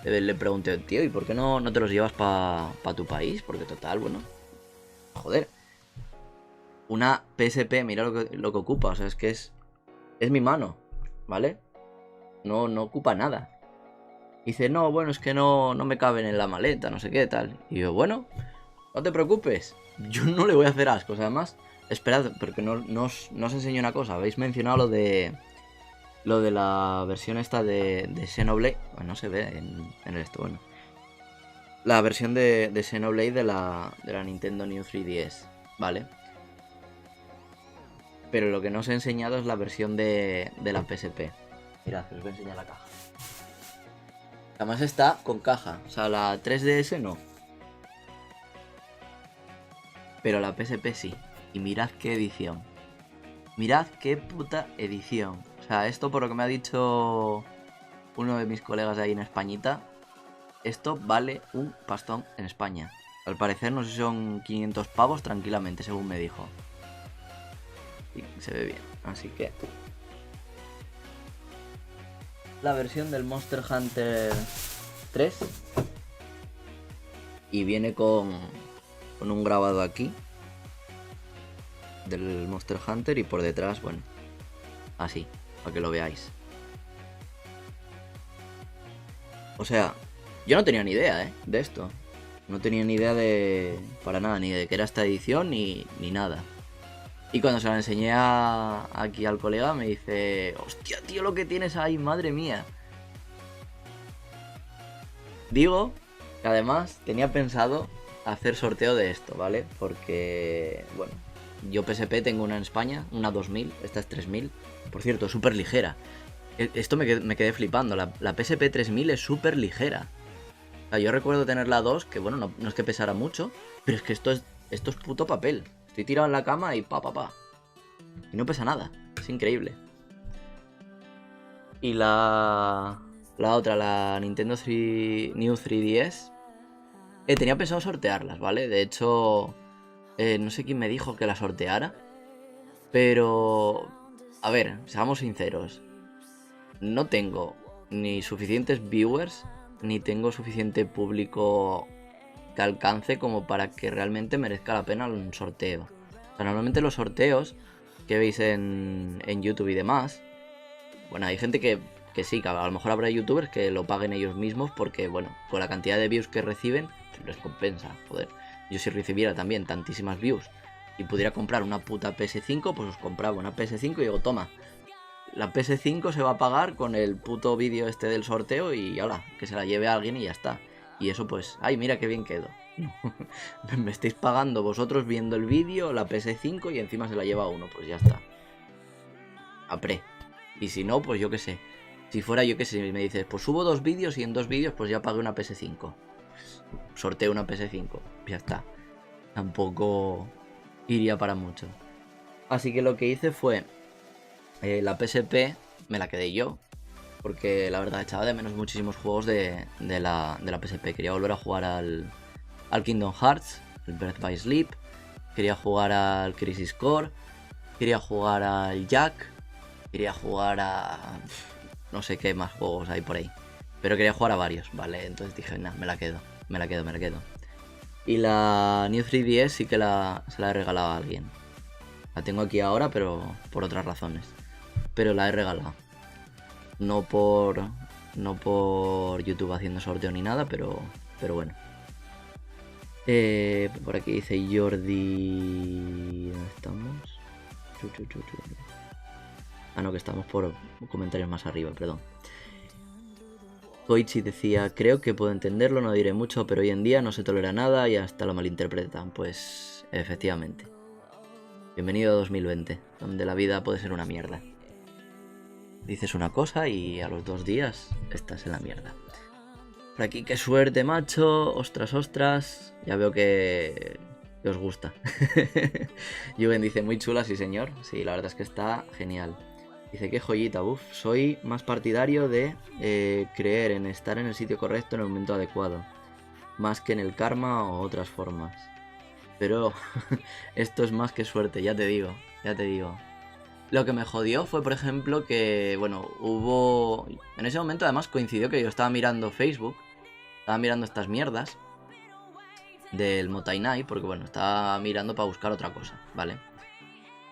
Le pregunté, tío, ¿y por qué no te los llevas para tu país? Porque total, bueno, joder. Una PSP, mira lo que ocupa. O sea, es que es mi mano, ¿vale? No ocupa nada. Dice, no, bueno, es que no me caben en la maleta, no sé qué tal. Y yo, bueno, no te preocupes. Yo no le voy a hacer ascos. Además, esperad, porque no os enseño una cosa. Habéis mencionado lo de la versión esta de Xenoblade. Bueno, no se ve en esto, bueno. La versión de Xenoblade de la Nintendo New 3DS, ¿vale? Pero lo que no os he enseñado es la versión de la PSP. Mirad, os voy a enseñar la caja. Además está con caja. O sea, la 3DS no. Pero la PSP sí. Y mirad qué edición. Mirad qué puta edición. O sea, esto por lo que me ha dicho uno de mis colegas de ahí en Españita, esto vale un pastón en España. Al parecer no sé si son 500 pavos tranquilamente, según me dijo. Y se ve bien, así que... La versión del Monster Hunter 3. Y viene con un grabado aquí del Monster Hunter y por detrás, bueno, así, para que lo veáis. O sea, yo no tenía ni idea, de esto. No tenía ni idea de... para nada, ni de que era esta edición ni nada. Y cuando se la enseñé aquí al colega me dice, hostia, tío, lo que tienes ahí, madre mía. Digo que además tenía pensado hacer sorteo de esto, ¿vale? Porque, bueno, yo PSP tengo una en España, una 2000, esta es 3000. Por cierto, súper ligera. Esto me quedé flipando, la PSP 3000 es súper ligera. O sea, yo recuerdo tener la 2, que bueno, no es que pesara mucho, pero es que esto es puto papel. Estoy tirado en la cama y pa. Y no pesa nada, es increíble. Y la otra, la Nintendo New 3DS, tenía pensado sortearlas, ¿vale? De hecho, no sé quién me dijo que la sorteara, pero... A ver, seamos sinceros. No tengo ni suficientes viewers, ni tengo suficiente público que alcance como para que realmente merezca la pena un sorteo. O sea, normalmente los sorteos que veis en YouTube y demás, bueno, hay gente que sí, que a lo mejor habrá youtubers que lo paguen ellos mismos porque, bueno, con la cantidad de views que reciben, les compensa, joder. Yo si recibiera también tantísimas views y pudiera comprar una puta PS5, pues os compraba una PS5 y digo, toma, la PS5 se va a pagar con el puto vídeo este del sorteo y ala, que se la lleve a alguien y ya está. Y eso pues, ay, mira qué bien quedo. Me estáis pagando vosotros viendo el vídeo, la PS5 y encima se la lleva uno, pues ya está. Apré. Y si no, pues yo qué sé. Si fuera yo qué sé, me dices, pues subo 2 vídeos y en 2 vídeos pues ya pagué una PS5. Pues, sorteo una PS5, ya está. Tampoco iría para mucho. Así que lo que hice fue... la PSP me la quedé yo, porque la verdad echaba de menos muchísimos juegos de la PSP. Quería volver a jugar al Kingdom Hearts, el Birth by Sleep, quería jugar al Crisis Core, quería jugar al Jack, quería jugar a... no sé qué más juegos hay por ahí, pero quería jugar a varios, ¿vale? Entonces dije, nah, me la quedo. Y la New 3DS sí que se la he regalado a alguien. La tengo aquí ahora, pero por otras razones. Pero la he regalado. No por YouTube haciendo sorteo ni nada, pero bueno. Por aquí dice Jordi... ¿Dónde estamos? Ah, no, que estamos por comentarios más arriba, perdón. Koichi decía, creo que puedo entenderlo, no diré mucho, pero hoy en día no se tolera nada y hasta lo malinterpretan. Pues, efectivamente. Bienvenido a 2020, donde la vida puede ser una mierda. Dices una cosa y a los 2 días estás en la mierda. Por aquí, qué suerte, macho. Ostras. Ya veo que os gusta. Juven dice, muy chula, sí señor. Sí, la verdad es que está genial. Dice, qué joyita, soy más partidario de creer en estar en el sitio correcto en el momento adecuado, más que en el karma o otras formas. Pero esto es más que suerte, ya te digo. Lo que me jodió fue, por ejemplo, que, bueno, hubo... En ese momento además coincidió que yo estaba mirando Facebook, estaba mirando estas mierdas del Motainai, porque, bueno, estaba mirando para buscar otra cosa, ¿vale?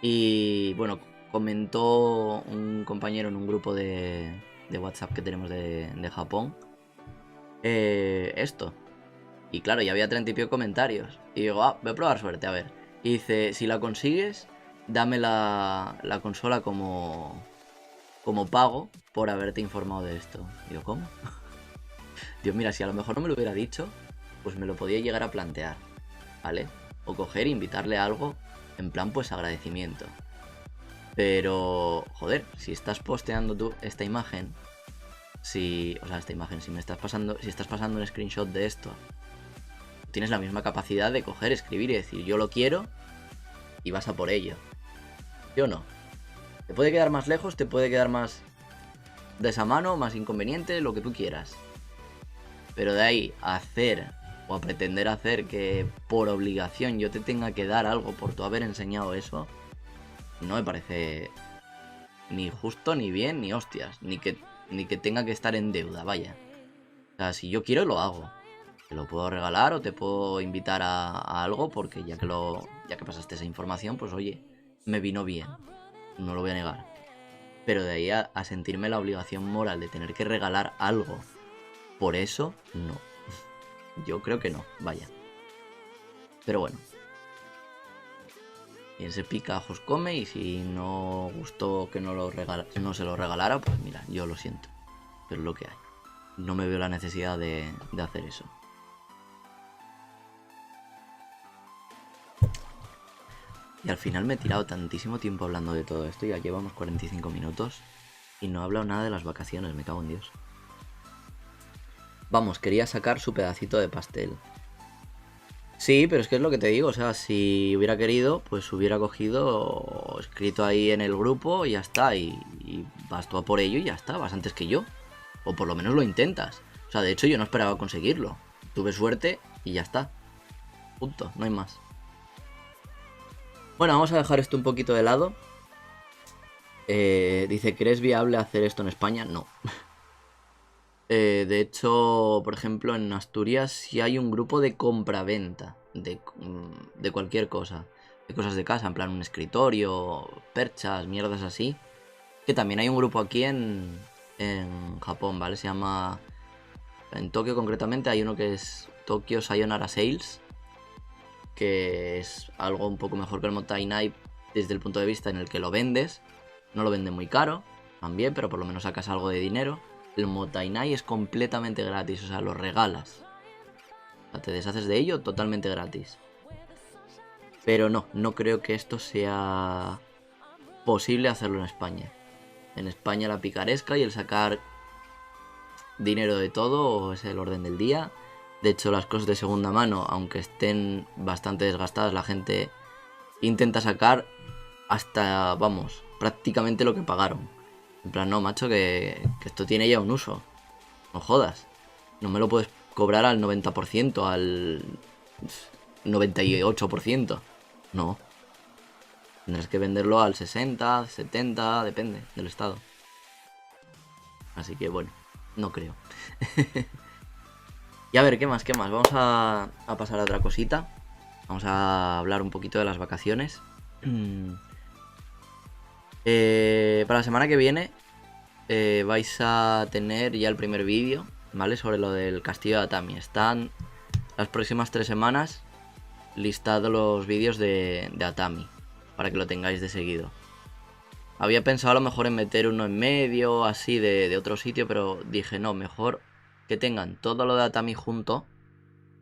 Y, bueno, comentó un compañero en un grupo de WhatsApp que tenemos de Japón esto. Y claro, ya había 30 y pico comentarios. Y digo, voy a probar suerte, a ver. Y dice, si la consigues, dame la consola como pago por haberte informado de esto. Digo, ¿cómo? Dios, mira, si a lo mejor no me lo hubiera dicho, pues me lo podía llegar a plantear, ¿vale? O coger e invitarle a algo en plan, pues, agradecimiento. Pero, joder, si estás posteando tú esta imagen, si me estás pasando, si estás pasando un screenshot de esto, tienes la misma capacidad de coger, escribir y decir, yo lo quiero, y vas a por ello. ¿Sí o no? Te puede quedar más lejos, te puede quedar más de esa mano, más inconveniente, lo que tú quieras. Pero de ahí a hacer o a pretender hacer que por obligación yo te tenga que dar algo por tu haber enseñado eso, no me parece ni justo, ni bien, ni hostias. Ni que tenga que estar en deuda, vaya. O sea, si yo quiero lo hago. Te lo puedo regalar o te puedo invitar a algo porque ya que pasaste esa información, pues oye, me vino bien. No lo voy a negar. Pero de ahí a sentirme la obligación moral de tener que regalar algo por eso, no. Yo creo que no, vaya. Pero bueno. Quien se pica ajos come, y si no gustó que no se lo regalara, pues mira, yo lo siento. Pero es lo que hay. No me veo la necesidad de hacer eso. Y al final me he tirado tantísimo tiempo hablando de todo esto, ya llevamos 45 minutos y no he hablado nada de las vacaciones, me cago en Dios. Vamos, quería sacar su pedacito de pastel. Sí, pero es que es lo que te digo, o sea, si hubiera querido, pues hubiera cogido, escrito ahí en el grupo y ya está, y vas tú a por ello y ya está, vas antes que yo. O por lo menos lo intentas. O sea, de hecho yo no esperaba conseguirlo. Tuve suerte y ya está. Punto, no hay más. Bueno, vamos a dejar esto un poquito de lado. Dice, ¿crees viable hacer esto en España? No. De hecho, por ejemplo, en Asturias sí hay un grupo de compraventa de cualquier cosa. De cosas de casa, en plan un escritorio, perchas, mierdas así. Que también hay un grupo aquí en Japón, ¿vale? Se llama... En Tokio concretamente hay uno que es Tokyo Sayonara Sales, que es algo un poco mejor que el Motainai desde el punto de vista en el que lo vendes. No lo venden muy caro, también, pero por lo menos sacas algo de dinero. El Motainai es completamente gratis, o sea, lo regalas. O sea, te deshaces de ello totalmente gratis. Pero no creo que esto sea posible hacerlo en España. En España la picaresca y el sacar dinero de todo es el orden del día. De hecho, las cosas de segunda mano, aunque estén bastante desgastadas, la gente intenta sacar hasta, vamos, prácticamente lo que pagaron. En plan, no, macho, que esto tiene ya un uso. No jodas. No me lo puedes cobrar al 90%, al 98%. No. Tendrás que venderlo al 60, 70, depende del estado. Así que bueno, no creo. Y a ver, ¿qué más? Vamos a pasar a otra cosita. Vamos a hablar un poquito de las vacaciones. Para la semana que viene vais a tener ya el primer vídeo, ¿vale? Sobre lo del castillo de Atami. Están las próximas 3 semanas listados los vídeos de Atami, para que lo tengáis de seguido. Había pensado a lo mejor en meter uno en medio, así de otro sitio, pero dije no, mejor que tengan todo lo de Atami junto,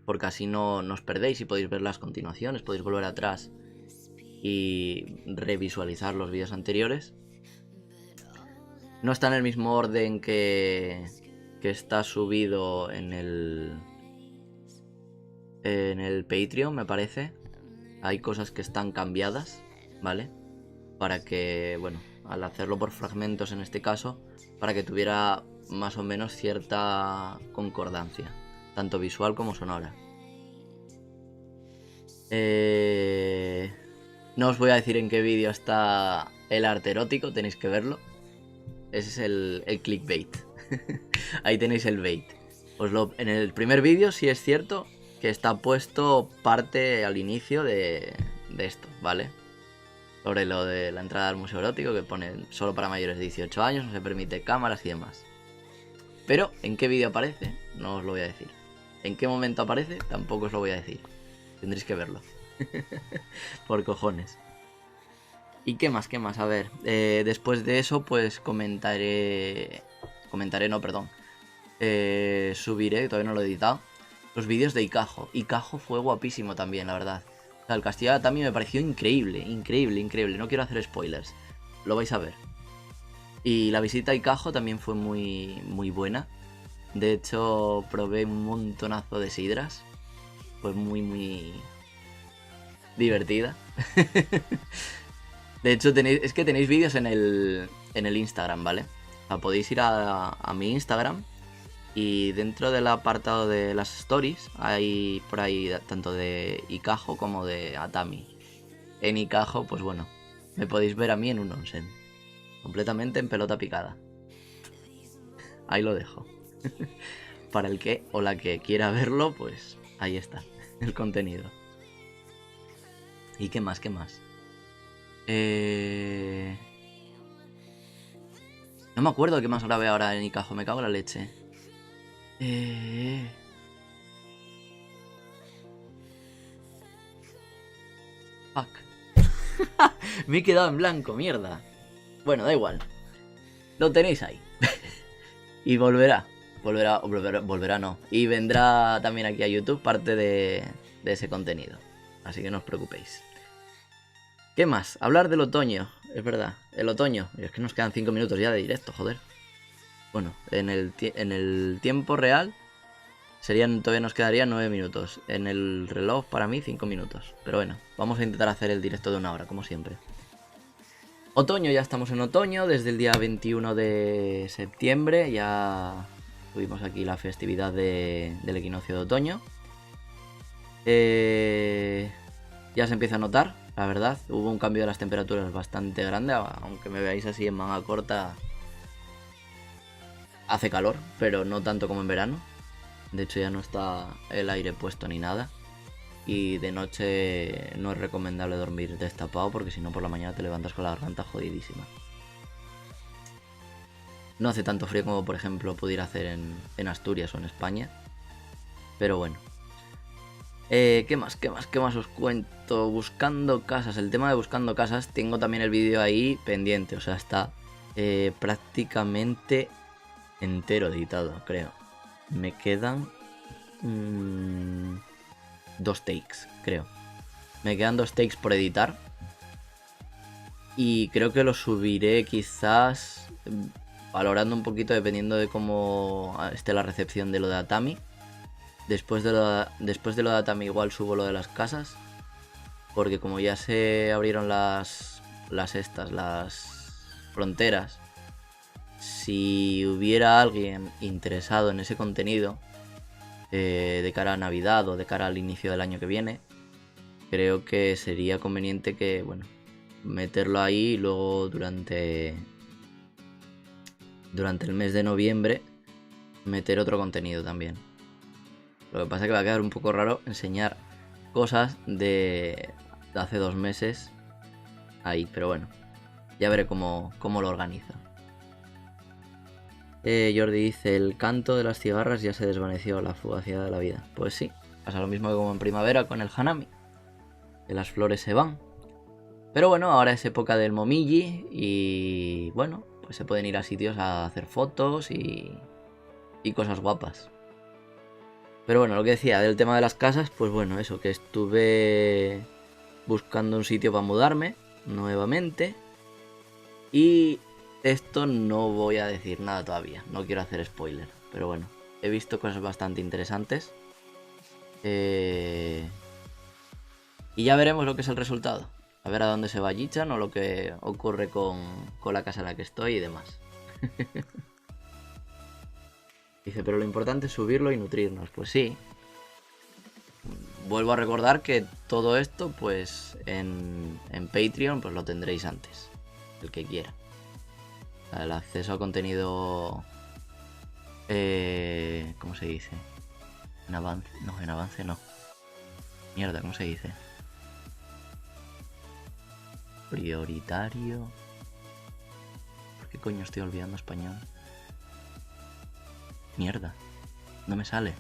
porque así no os perdéis y podéis ver las continuaciones, podéis volver atrás y revisualizar los vídeos anteriores. No está en el mismo orden que está subido en el Patreon, me parece. Hay cosas que están cambiadas, ¿vale? Para que, bueno, al hacerlo por fragmentos en este caso, para que tuviera más o menos cierta concordancia, tanto visual como sonora. No os voy a decir en qué vídeo está el arte erótico, tenéis que verlo. Ese es el clickbait. Ahí tenéis el bait. En el primer vídeo sí es cierto que está puesto parte al inicio de esto, ¿vale? Sobre lo de la entrada al museo erótico, que pone solo para mayores de 18 años, no se permite cámaras y demás. Pero, ¿en qué vídeo aparece? No os lo voy a decir. ¿En qué momento aparece? Tampoco os lo voy a decir. Tendréis que verlo. Por cojones. ¿Y qué más? A ver, después de eso, pues subiré, todavía no lo he editado, los vídeos de Ikajo. Ikajo fue guapísimo también, la verdad. O sea, el castillo también me pareció increíble. No quiero hacer spoilers, lo vais a ver. Y la visita a Ikajo también fue muy, muy buena. De hecho, probé un montonazo de sidras. Fue muy, muy divertida. De hecho, es que tenéis vídeos en el Instagram, ¿vale? O sea, podéis ir a mi Instagram y dentro del apartado de las stories hay por ahí tanto de Ikajo como de Atami. En Ikajo, pues bueno, me podéis ver a mí en un onsen. Completamente en pelota picada. Ahí lo dejo. Para el que o la que quiera verlo, pues ahí está el contenido. ¿Y qué más? ¿Qué más? No me acuerdo qué más grabé ahora en Ikajo, me cago en la leche. Fuck. Me he quedado en blanco, mierda. Bueno, da igual. Lo tenéis ahí. Y volverá. Volverá no. Y vendrá también aquí a YouTube parte de ese contenido. Así que no os preocupéis. ¿Qué más? Hablar del otoño. Es verdad. El otoño. Es que nos quedan 5 minutos ya de directo, joder. Bueno, en el tiempo real todavía nos quedarían 9 minutos. En el reloj para mí 5 minutos. Pero bueno, vamos a intentar hacer el directo de 1 hora, como siempre. Otoño, ya estamos en otoño. Desde el día 21 de septiembre ya tuvimos aquí la festividad del equinoccio de otoño. Ya se empieza a notar, la verdad. Hubo un cambio de las temperaturas bastante grande. Aunque me veáis así en manga corta, hace calor, pero no tanto como en verano. De hecho ya no está el aire puesto ni nada. Y de noche no es recomendable dormir destapado porque si no por la mañana te levantas con la garganta jodidísima. No hace tanto frío como por ejemplo pudiera hacer en Asturias o en España. Pero bueno. ¿Qué más os cuento? Buscando casas. El tema de buscando casas, tengo también el vídeo ahí pendiente. O sea, está prácticamente entero editado, creo. Me quedan 2 takes, creo. Me quedan 2 takes por editar. Y creo que lo subiré quizás valorando un poquito dependiendo de cómo esté la recepción de lo de Atami. Después de lo de Atami igual subo lo de las casas. Porque como ya se abrieron las fronteras, si hubiera alguien interesado en ese contenido de cara a Navidad o de cara al inicio del año que viene, creo que sería conveniente que, bueno, meterlo ahí y luego durante el mes de noviembre meter otro contenido también. Lo que pasa es que va a quedar un poco raro enseñar cosas de hace 2 meses ahí, pero bueno, ya veré cómo lo organizo. Jordi dice, el canto de las cigarras ya se desvaneció, la fugacidad de la vida. Pues sí, pasa lo mismo que como en primavera con el hanami, que las flores se van. Pero bueno, ahora es época del momiji y bueno, pues se pueden ir a sitios a hacer fotos y cosas guapas. Pero bueno, lo que decía del tema de las casas, pues bueno, eso, que estuve buscando un sitio para mudarme nuevamente. Y esto no voy a decir nada todavía, no quiero hacer spoiler. Pero bueno, he visto cosas bastante interesantes. Y ya veremos lo que es el resultado. A ver a dónde se va Jichan o lo que ocurre con la casa en la que estoy y demás. Dice, pero lo importante es subirlo y nutrirnos. Pues sí. Vuelvo a recordar que todo esto, pues, en Patreon, pues lo tendréis antes. El que quiera. El acceso a contenido... ¿cómo se dice? En avance... No, en avance no. Mierda, ¿cómo se dice? Prioritario... ¿Por qué coño estoy olvidando español? Mierda, no me sale.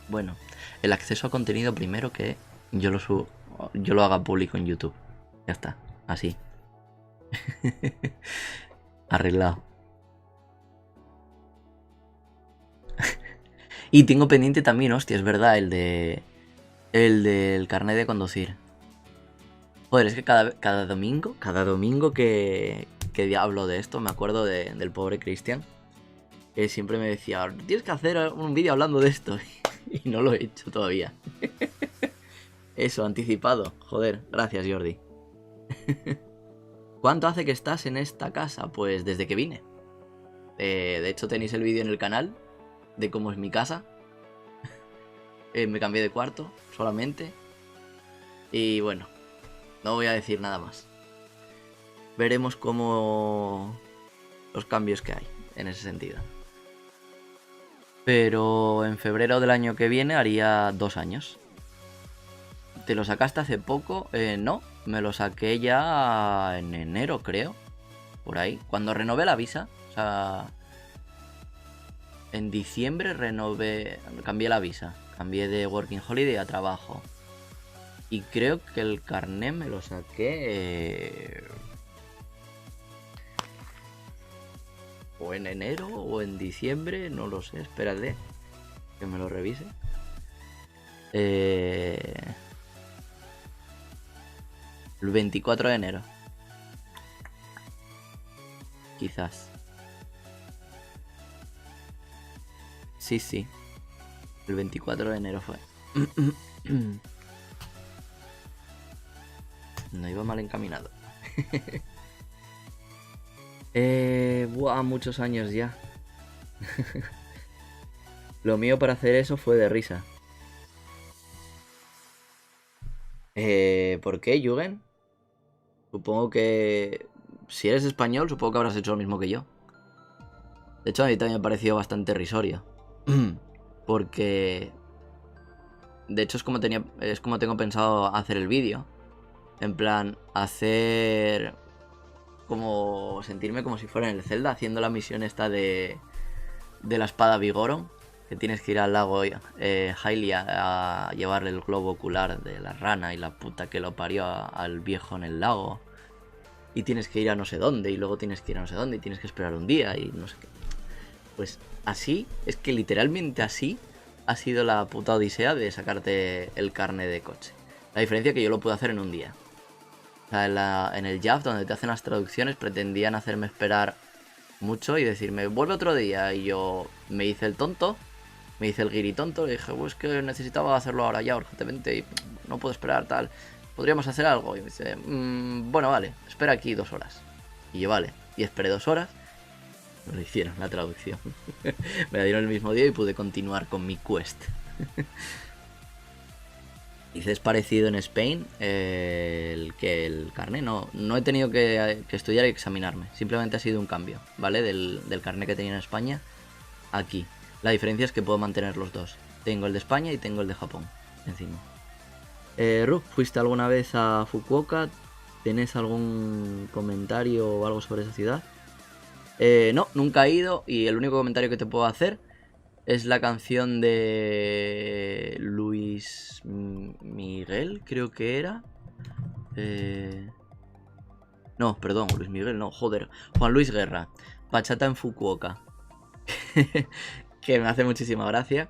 Bueno, el acceso a contenido primero que yo lo haga público en YouTube. Ya está, así. Arreglado. Y tengo pendiente también, hostia, es verdad, el del carnet de conducir. Joder, es que cada domingo que hablo de esto, me acuerdo del pobre Cristian. Que siempre me decía, tienes que hacer un vídeo hablando de esto. Y no lo he hecho todavía. Eso, anticipado. Joder, gracias Jordi. ¿Cuánto hace que estás en esta casa? Pues desde que vine. De hecho tenéis el vídeo en el canal de cómo es mi casa. Me cambié de cuarto solamente. Y bueno, no voy a decir nada más. Veremos cómo los cambios que hay en ese sentido. Pero en febrero del año que viene haría 2 años. ¿Te lo sacaste hace poco? No, me lo saqué ya en enero, creo. Por ahí. Cuando renové la visa. O sea, en diciembre cambié la visa. Cambié de Working Holiday a trabajo. Y creo que el carné me lo saqué... o en enero o en diciembre, no lo sé, espérate que me lo revise. El 24 de enero. Quizás. Sí. El 24 de enero fue. No iba mal encaminado. Buah, muchos años ya. Lo mío para hacer eso fue de risa. ¿Por qué, Jürgen? Supongo que... Si eres español, supongo que habrás hecho lo mismo que yo. De hecho, a mí también me pareció bastante risorio. Porque... De hecho, es como tengo pensado hacer el vídeo. En plan, hacer... como sentirme como si fuera en el Zelda, haciendo la misión esta de la espada Vigoron, que tienes que ir al lago Hylia a llevarle el globo ocular de la rana y la puta que lo parió al viejo en el lago, y tienes que ir a no sé dónde, y luego tienes que ir a no sé dónde, y tienes que esperar un día, y no sé qué. Pues así, es que literalmente así ha sido la puta odisea de sacarte el carnet de coche. La diferencia es que yo lo pude hacer en un día. O sea, en el JAF, donde te hacen las traducciones, pretendían hacerme esperar mucho y decirme, vuelve otro día. Y yo me hice el tonto, me hice el guiritonto, le dije, pues que necesitaba hacerlo ahora ya urgentemente y no puedo esperar, tal. ¿Podríamos hacer algo? Y me dice, bueno, vale, espera aquí 2 horas. Y yo, vale, y esperé 2 horas. Me lo hicieron, la traducción. Me la dieron el mismo día y pude continuar con mi quest. Dices parecido en Spain, el carné. No he tenido que estudiar y examinarme. Simplemente ha sido un cambio, ¿vale? Del carné que tenía en España aquí. La diferencia es que puedo mantener los dos. Tengo el de España y tengo el de Japón encima. Ruf, ¿fuiste alguna vez a Fukuoka? ¿Tenés algún comentario o algo sobre esa ciudad? No, nunca he ido, y el único comentario que te puedo hacer es la canción de Luis Miguel, creo que era. No, perdón, Luis Miguel, no, joder. Juan Luis Guerra, Bachata en Fukuoka. Que me hace muchísima gracia.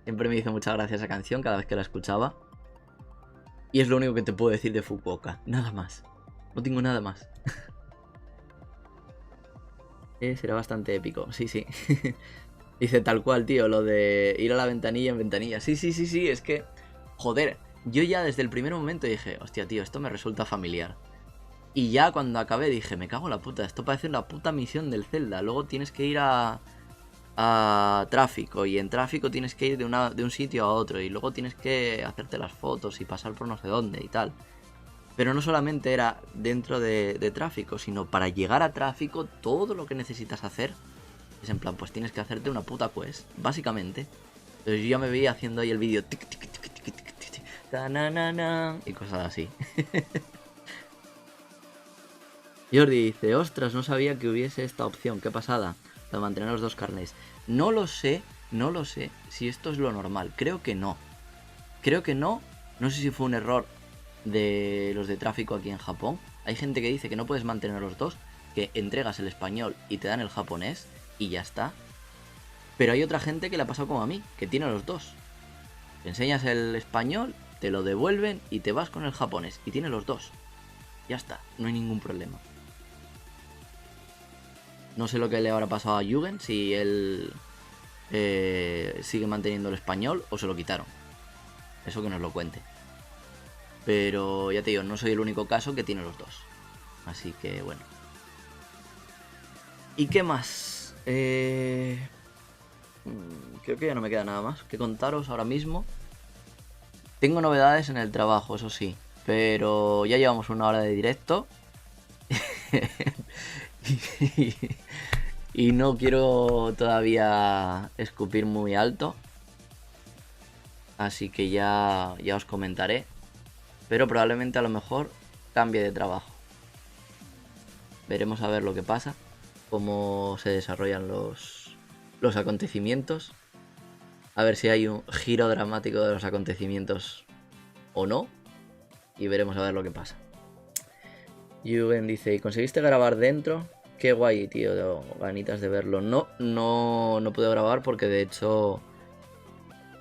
Siempre me hizo mucha gracia esa canción cada vez que la escuchaba. Y es lo único que te puedo decir de Fukuoka, nada más. No tengo nada más. Será bastante épico, sí. Dice tal cual, tío, lo de ir a la ventanilla en ventanilla. Sí, es que... Joder, yo ya desde el primer momento dije, hostia, tío, esto me resulta familiar. Y ya cuando acabé dije, me cago en la puta, esto parece una puta misión del Zelda. Luego tienes que ir a tráfico, y en tráfico tienes que ir de un sitio a otro, y luego tienes que hacerte las fotos y pasar por no sé dónde y tal. Pero no solamente era dentro de tráfico, sino para llegar a tráfico todo lo que necesitas hacer es en plan, pues tienes que hacerte una puta quest, básicamente. Entonces yo ya me veía haciendo ahí el vídeo y cosas así. Jordi dice, ostras, no sabía que hubiese esta opción, qué pasada, de mantener los 2 carnés. No lo sé si esto es lo normal, creo que no, no sé si fue un error de los de tráfico aquí en Japón. Hay gente que dice que no puedes mantener los 2, que entregas el español y te dan el japonés y ya está. Pero hay otra gente que le ha pasado como a mí, que tiene los 2. Te enseñas el español, te lo devuelven y te vas con el japonés y tiene los 2. Ya está, no hay ningún problema. No sé lo que le habrá pasado a Jürgen, si él sigue manteniendo el español o se lo quitaron. Eso que nos lo cuente. Pero ya te digo, no soy el único caso que tiene los 2. Así que bueno. ¿Y qué más? Creo que ya no me queda nada más que contaros ahora mismo. Tengo novedades en el trabajo, eso sí. Pero ya llevamos 1 hora de directo. y no quiero todavía escupir muy alto. Así que ya os comentaré. Pero probablemente a lo mejor cambie de trabajo. Veremos a ver lo que pasa. Cómo se desarrollan los acontecimientos. A ver si hay un giro dramático de los acontecimientos o no. Y veremos a ver lo que pasa. Juven dice, ¿y conseguiste grabar dentro? Qué guay, tío, ganitas de verlo. No pude grabar porque de hecho,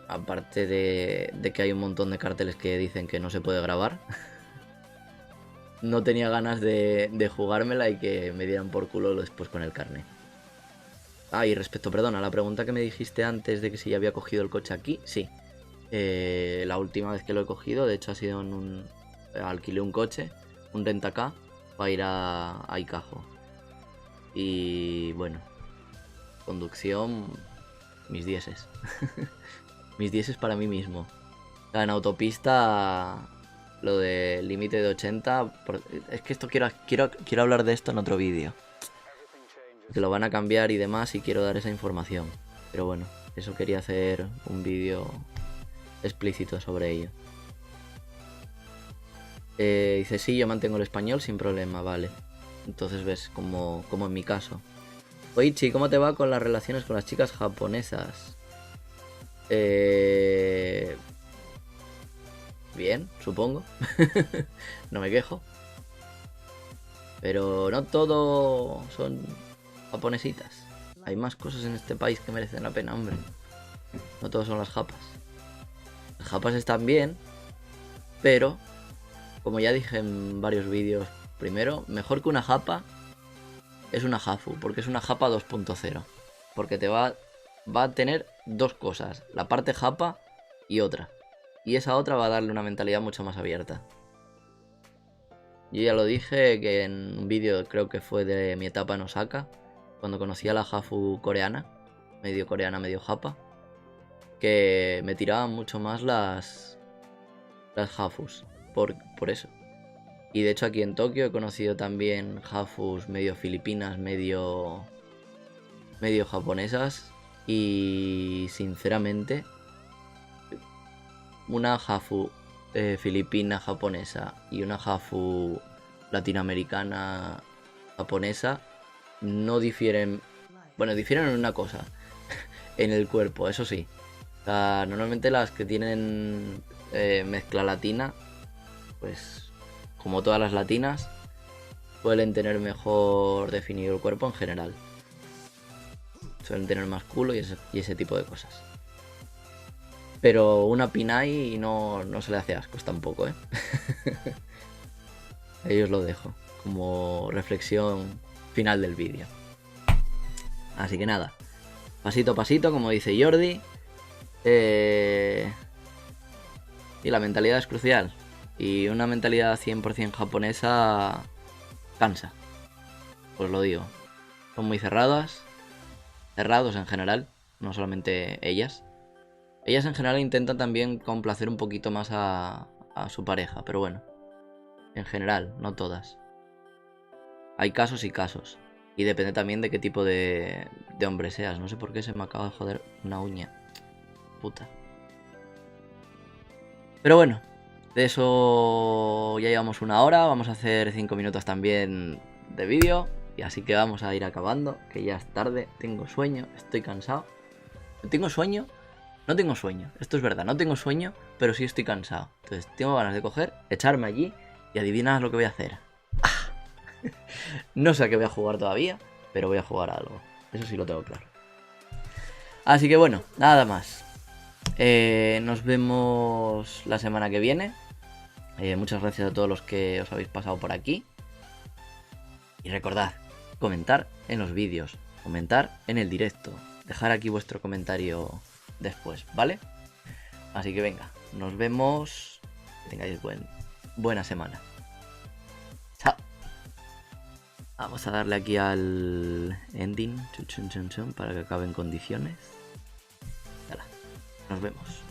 aparte de que hay un montón de carteles que dicen que no se puede grabar, no tenía ganas de jugármela y que me dieran por culo después con el carnet. Ah, y respecto, perdón, a la pregunta que me dijiste antes de que si ya había cogido el coche aquí, sí. La última vez que lo he cogido, de hecho ha sido alquilé un coche, un rentacar, para ir a Icajo. Y bueno, conducción, mis dieces. Mis dieces para mí mismo. O sea, en autopista, lo del límite de 80... Es que esto quiero hablar de esto en otro vídeo. Que lo van a cambiar y demás y quiero dar esa información. Pero bueno, eso quería hacer un vídeo explícito sobre ello. Dice, sí, yo mantengo el español sin problema, vale. Entonces ves, como en mi caso. Oichi, ¿cómo te va con las relaciones con las chicas japonesas? Bien, supongo. No me quejo. Pero no todo son japonesitas. Hay más cosas en este país que merecen la pena, hombre. No todos son las japas. Las japas están bien, pero como ya dije en varios vídeos, primero, mejor que una japa es una jafu, porque es una japa 2.0. Porque te va a tener dos cosas, la parte japa y otra. Y esa otra va a darle una mentalidad mucho más abierta. Yo ya lo dije que en un vídeo, creo que fue de mi etapa en Osaka, cuando conocí a la jafu coreana, medio japa, que me tiraban mucho más las jafus, por eso. Y de hecho aquí en Tokio he conocido también jafus medio filipinas, medio japonesas. Y sinceramente, una jafu filipina japonesa y una jafu latinoamericana japonesa no difieren. Bueno, difieren en una cosa. En el cuerpo, eso sí. O sea, normalmente las que tienen mezcla latina, pues como todas las latinas, suelen tener mejor definido el cuerpo en general. Suelen tener más culo y ese tipo de cosas. Pero una Pinay no se le hace ascos tampoco, ¿eh? Ahí os lo dejo como reflexión final del vídeo. Así que nada, pasito a pasito, como dice Jordi. Y la mentalidad es crucial. Y una mentalidad 100% japonesa cansa. Pues lo digo. Son muy cerrados en general, no solamente ellas. Ellas en general intentan también complacer un poquito más a su pareja, pero bueno, en general, no todas. Hay casos y casos. Y depende también de qué tipo de hombre seas. No sé por qué se me acaba de joder una uña. Puta. Pero bueno, de eso ya llevamos 1 hora. Vamos a hacer 5 minutos también de vídeo. Y así que vamos a ir acabando, que ya es tarde, tengo sueño, estoy cansado. ¿Tengo sueño? No tengo sueño, esto es verdad, no tengo sueño, pero sí estoy cansado. Entonces tengo ganas de coger, echarme allí y adivinar lo que voy a hacer. ¡Ah! No sé a qué voy a jugar todavía, pero voy a jugar a algo. Eso sí lo tengo claro. Así que bueno, nada más. Nos vemos la semana que viene. Muchas gracias a todos los que os habéis pasado por aquí. Y recordad, comentar en los vídeos, comentar en el directo, dejar aquí vuestro comentario después, ¿vale? Así que venga, nos vemos, que tengáis buena semana. Chao. Vamos a darle aquí al ending para que acabe en condiciones. Hala, nos vemos.